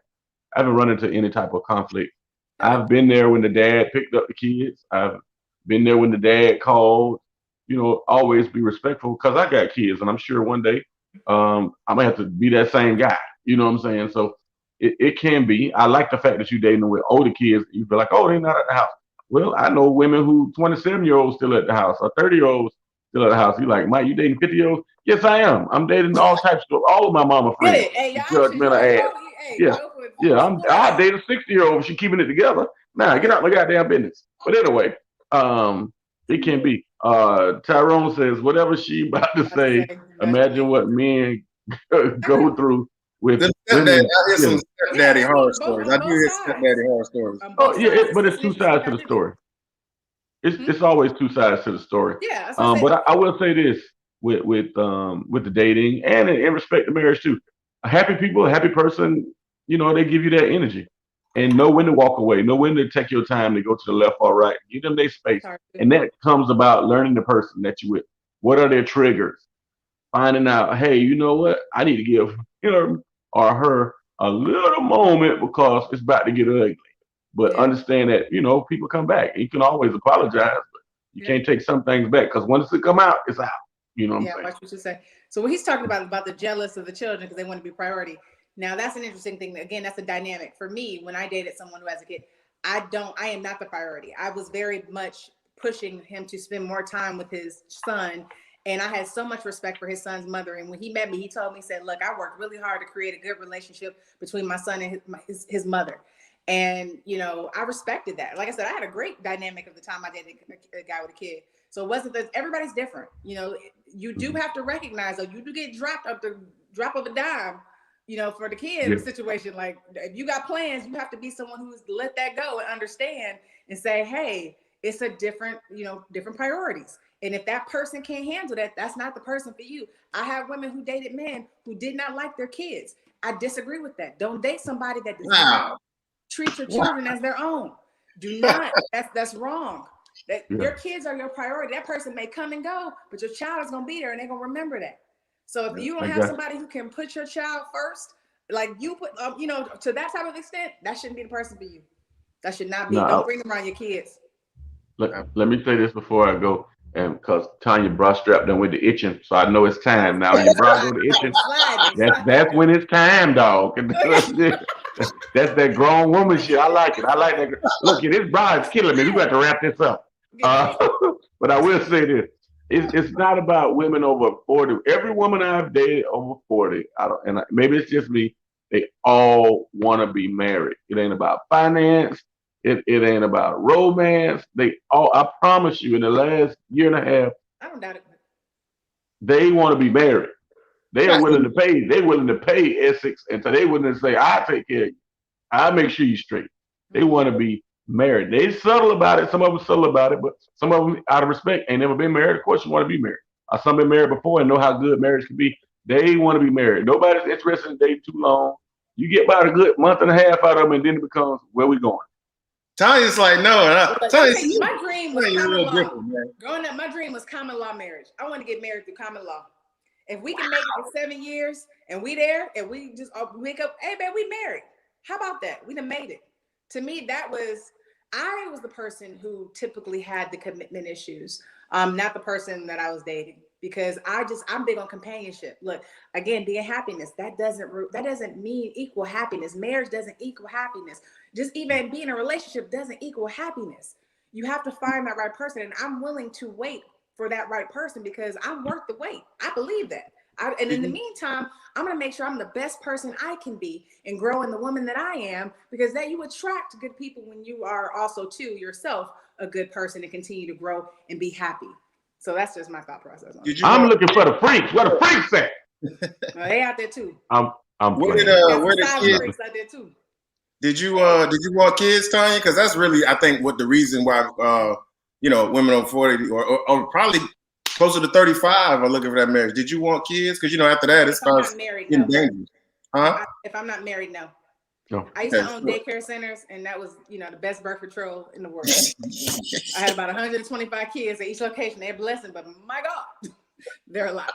haven't run into any type of conflict. I've been there when the dad picked up the kids. I've been there when the dad called. You know, always be respectful because I got kids, and I'm sure one day I'm gonna have to be that same guy. You know what I'm saying? So it can be. I like the fact that you dating with older kids. You feel like, oh, they're not at the house. Well, I know women who 27-year-olds still at the house or 30-year-olds still at the house. You like, Mike, you dating 50-year-olds? Yes, I am. I'm dating all types of all of my mama friends. Hey, Judgmental ass. Yeah. Yeah, I date a 60-year-old. She keeping it together. Nah, get out my goddamn business. But anyway, it can be. Tyrone says, whatever she about to say, imagine what men go through with women. I hear some stepdaddy horror stories. I do hear stepdaddy horror stories. Oh, yeah, but it's two sides to the story. It's always two sides to the story. Yeah. But I will say this with the dating and in respect to marriage too. A happy people, a happy person, you know, they give you that energy. And know when to walk away, know when to take your time to go to the left or right, give them their space. And that comes about learning the person that you with. What are their triggers? Finding out, hey, you know what? I need to give him or her a little moment because it's about to get ugly. But understand that, you know, people come back. You can always apologize, but you can't take some things back because once it come out, it's out. You know what I'm saying? Watch what you say. So what he's talking about the jealous of the children because they want to be priority. Now that's an interesting thing. Again, that's a dynamic for me. When I dated someone who has a kid, I am not the priority. I was very much pushing him to spend more time with his son. And I had so much respect for his son's mother. And when he met me, he told me, he said, look, I worked really hard to create a good relationship between my son and his mother. And, you know, I respected that. Like I said, I had a great dynamic of the time I dated a guy with a kid. So it wasn't that everybody's different. You know, you do have to recognize, though, you do get dropped at the drop of a dime. You know, for the kid situation, like if you got plans, you have to be someone who's let that go and understand and say, hey, it's a different, you know, different priorities. And if that person can't handle that, that's not the person for you. I have women who dated men who did not like their kids. I disagree with that. Don't date somebody that does not treat your children as their own. Do not. That's wrong. Your kids are your priority. That person may come and go, but your child is going to be there and they're going to remember that. So if you don't have somebody who can put your child first, like you put, you know, to that type of extent, that shouldn't be the person for you. That should not be. Don't bring them around your kids. Let me say this before I go, and because Tanya bra strapped done with the itching, so I know it's time now. Your bra go to itching. That's when it's time, dog. That's that grown woman shit. I like it. I like that. Look, this bra is killing me. We got to wrap this up. But I will say this. It's not about women over 40. Every woman I've dated over 40, maybe it's just me, they all want to be married. It ain't about finance. It ain't about romance. I promise you, in the last year and a half, I don't doubt it. They want to be married. They are willing to pay. They're willing to pay Essex, and so they willing to say, "I take care of you. I make sure you straight." They want to be married. They subtle about it. Some of them subtle about it, but some of them, out of respect, ain't never been married. Of course, you want to be married. Some been married before and know how good marriage can be. They want to be married. Nobody's interested in dating too long. You get about a good month and a half out of them, and then it becomes, where we going? Tanya's like, no. My dream was common law. Growing up, my dream was common law marriage. I want to get married through common law. If we can make it for 7 years and we there and we just wake up, hey man, we married. How about that? We done made it. To me, I was the person who typically had the commitment issues, not the person that I was dating, because I'm big on companionship. Look, again, being happiness, that doesn't mean equal happiness. Marriage doesn't equal happiness. Just even being in a relationship doesn't equal happiness. You have to find that right person, and I'm willing to wait for that right person because I'm worth the wait. I believe that. And in the meantime, I'm going to make sure I'm the best person I can be and grow in the woman that I am, because that you attract good people when you are also too yourself a good person and continue to grow and be happy. So that's just my thought process. I'm looking for the freaks. Where the freaks at? They out there too. Where the kids out there too? Did you want kids, Tanya? Because that's really, I think, what the reason why women on 40 or probably closer to 35 are looking for that marriage. Did you want kids? Because after that, it starts getting dangerous. Huh? If I'm not married, no. No. I used to own daycare centers, and that was, you know, the best birth control in the world. I had about 125 kids at each location. They're a blessing, but my God, they're a lot.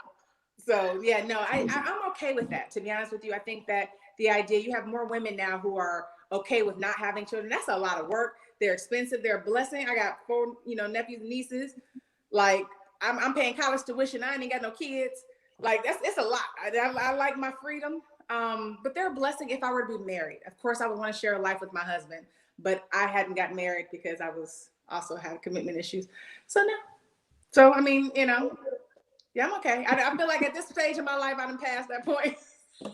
So yeah, no, I'm okay with that. To be honest with you, I think that the idea, you have more women now who are okay with not having children. That's a lot of work. They're expensive. They're a blessing. I got 4, you know, nephews and nieces. Like I'm paying college tuition. I ain't got no kids. Like it's a lot. I like my freedom. But they're a blessing if I were to be married. Of course, I would want to share a life with my husband, but I hadn't got married because I was also had commitment issues. So no. So I mean, you know, yeah, I'm okay. I feel like at this stage of my life, I done passed that point. I'm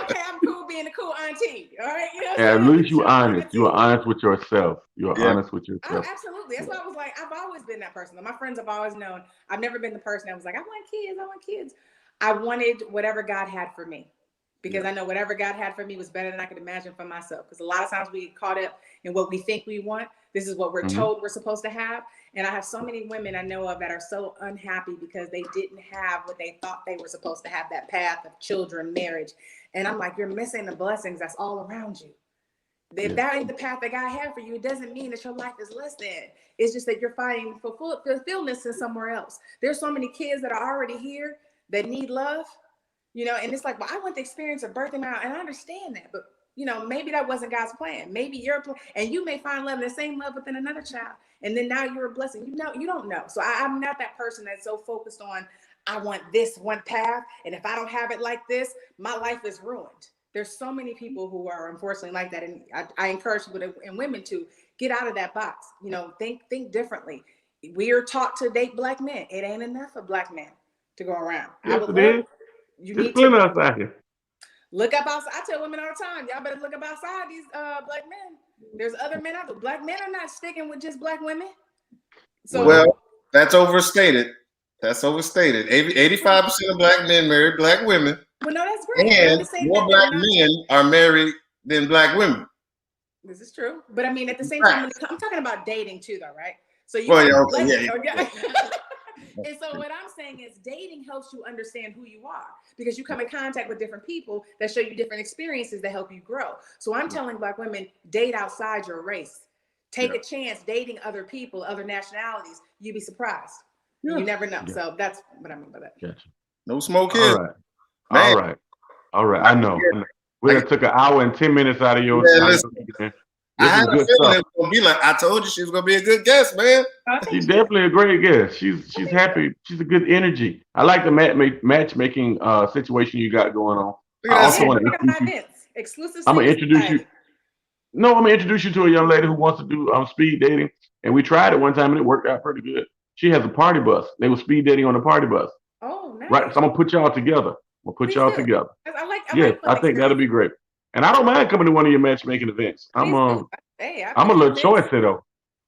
okay. I'm cool being a cool auntie. All right. You know what At I'm saying? least you honest. You are honest with yourself. You are honest with yourself. Absolutely. That's why I was like, I've always been that person. My friends have always known. I've never been the person that was like, I want kids. I want kids. I wanted whatever God had for me, because I know whatever God had for me was better than I could imagine for myself. Because a lot of times we get caught up in what we think we want. This is what we're told we're supposed to have. And I have so many women I know of that are so unhappy because they didn't have what they thought they were supposed to have, that path of children, marriage. And I'm like, you're missing the blessings that's all around you. If that ain't the path that God had for you, it doesn't mean that your life is less than. It's just that you're finding fulfillment in somewhere else. There's so many kids that are already here that need love, you know, and it's like, well, I want the experience of birthing out, and I understand that, but you know, maybe that wasn't God's plan. Maybe your plan, and you may find love, the same love within another child, and then now you're a blessing. You know, you don't know. So I'm not that person that's so focused on, I want this one path, and if I don't have it like this, my life is ruined. There's so many people who are unfortunately like that, and I encourage people and women to get out of that box. You know, think differently. We are taught to date black men. It ain't enough for black men to go around. Yes, it is. You There's need plenty to of us out here. look up outside. I tell women all the time, y'all better look up outside these black men. There's other men out there. Black men are not sticking with just black women. So well, that's overstated. That's overstated. 85% of black men marry black women. Well, no, that's great. And more black men are married than black women. This is true. But I mean, at the same time, I'm talking about dating too, though, right? So you And so what I'm saying is dating helps you understand who you are, because you come in contact with different people that show you different experiences that help you grow. So I'm telling black women, date outside your race. Take a chance dating other people, other nationalities. You'd be surprised. You never know. So that's what I mean by that. Gotcha. No smoke here. All right. I know. We done took an hour and 10 minutes out of your time. I had a feeling it was gonna be like, I told you she was gonna be a good guest, man. She's definitely a great guest. She's happy. She's a good energy. I like the matchmaking situation you got going on. I also want to introduce you. Exclusive. I'm gonna introduce you. No, I'm gonna introduce you to a young lady who wants to do speed dating, and we tried it one time and it worked out pretty good. She has a party bus. They were speed dating on the party bus. Oh, nice. Right. So I'm gonna put y'all together. Together. I think that'll be great. And I don't mind coming to one of your matchmaking events. I'm a little choicy though.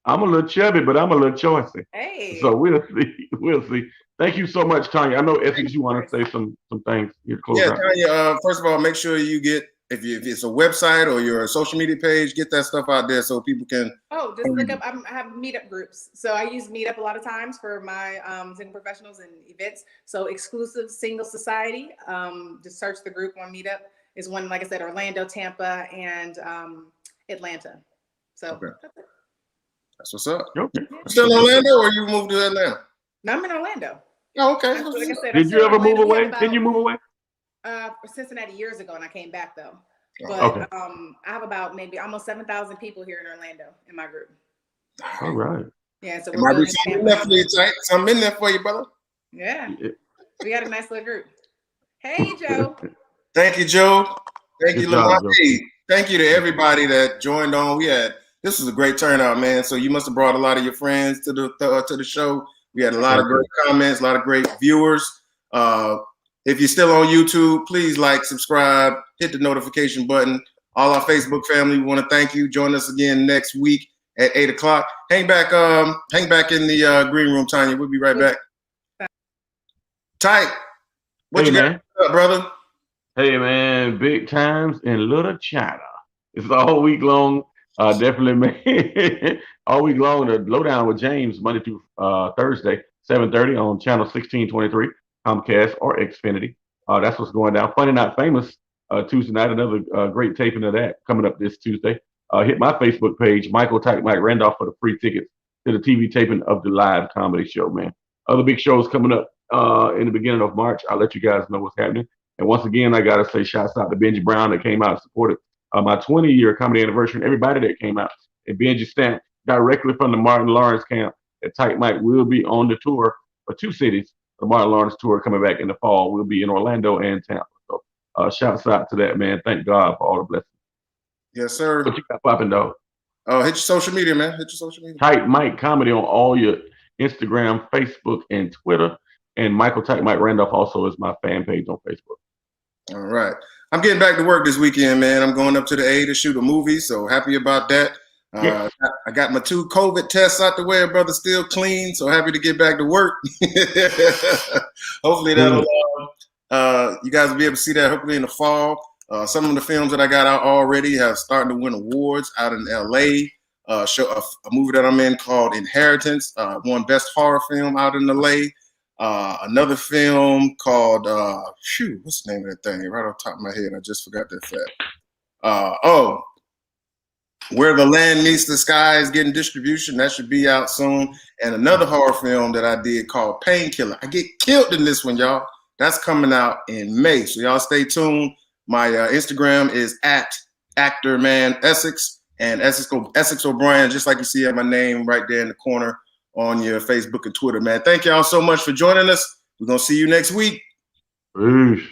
I'm a little chubby, but I'm a little choicy. Hey. So we'll see. We'll see. Thank you so much, Tanya. I know Essex, you want to say some things. Tanya, first of all, make sure you get, if it's a website or your social media page, get that stuff out there so people can. Oh, just look up. I have meetup groups. So I use Meetup a lot of times for my single professionals and events. So Exclusive Single Society. Just search the group on Meetup. Is one, like I said, Orlando, Tampa, and Atlanta. So that's what's up. Okay. Still in Orlando, or you moved to Atlanta? No, I'm in Orlando. Oh, okay. Like I said, Did you ever move away? Did you move away? Cincinnati years ago, and I came back though. But I have about maybe almost 7,000 people here in Orlando in my group. All right. Yeah, so we're something in there for you, brother. Yeah, we got a nice little group. Hey, Joe. Thank you, Joe. Thank you, Lamar. Thank you to everybody that joined on. This was a great turnout, man. So you must have brought a lot of your friends to the show. We had a lot of great comments, a lot of great viewers. If you're still on YouTube, please like, subscribe, hit the notification button. All our Facebook family, we want to thank you. Join us again next week at 8:00. Hang back in the green room, Tanya. We'll be right back. Tight. What you got up, brother? Hey, man, big times in Little China. It's all week long. Definitely, all week long. The Lowdown with James, Monday through Thursday, 7:30 on channel 1623, Comcast or Xfinity. That's what's going down. Funny Not Famous Tuesday night. Another great taping of that coming up this Tuesday. Hit my Facebook page, Michael Type Mike Randolph, for the free tickets to the TV taping of the live comedy show, man. Other big shows coming up in the beginning of March. I'll let you guys know what's happening. And once again, I got to say shouts out to Benji Brown that came out and supported my 20-year comedy anniversary, and everybody that came out. And Benji Stamp directly from the Martin Lawrence camp at Tight Mike will be on the tour for 2 cities. The Martin Lawrence tour coming back in the fall. We'll be in Orlando and Tampa. So shouts out to that, man. Thank God for all the blessings. Yes, sir. What you got popping, dog? Oh, hit your social media, man. Hit your social media. Tight Mike Comedy on all your Instagram, Facebook, and Twitter. And Michael Tight Mike Randolph also is my fan page on Facebook. All right. I'm getting back to work this weekend, man. I'm going up to the A to shoot a movie, so happy about that. Yes. I got my 2 COVID tests out the way, brother, still clean, so happy to get back to work. Hopefully that'll you guys will be able to see that hopefully in the fall. Some of the films that I got out already have started to win awards out in LA. A movie that I'm in called Inheritance won Best Horror Film out in LA. Another film called what's the name of that thing? Right off the top of my head, I just forgot that fact. Where the Land Meets the Sky is getting distribution. That should be out soon. And another horror film that I did called Painkiller. I get killed in this one, y'all. That's coming out in May. So y'all stay tuned. My Instagram is @ActorManEssex and Essex O'Brien, just like you see my name right there in the corner on your Facebook and Twitter, man. Thank y'all so much for joining us. We're going to see you next week. Peace.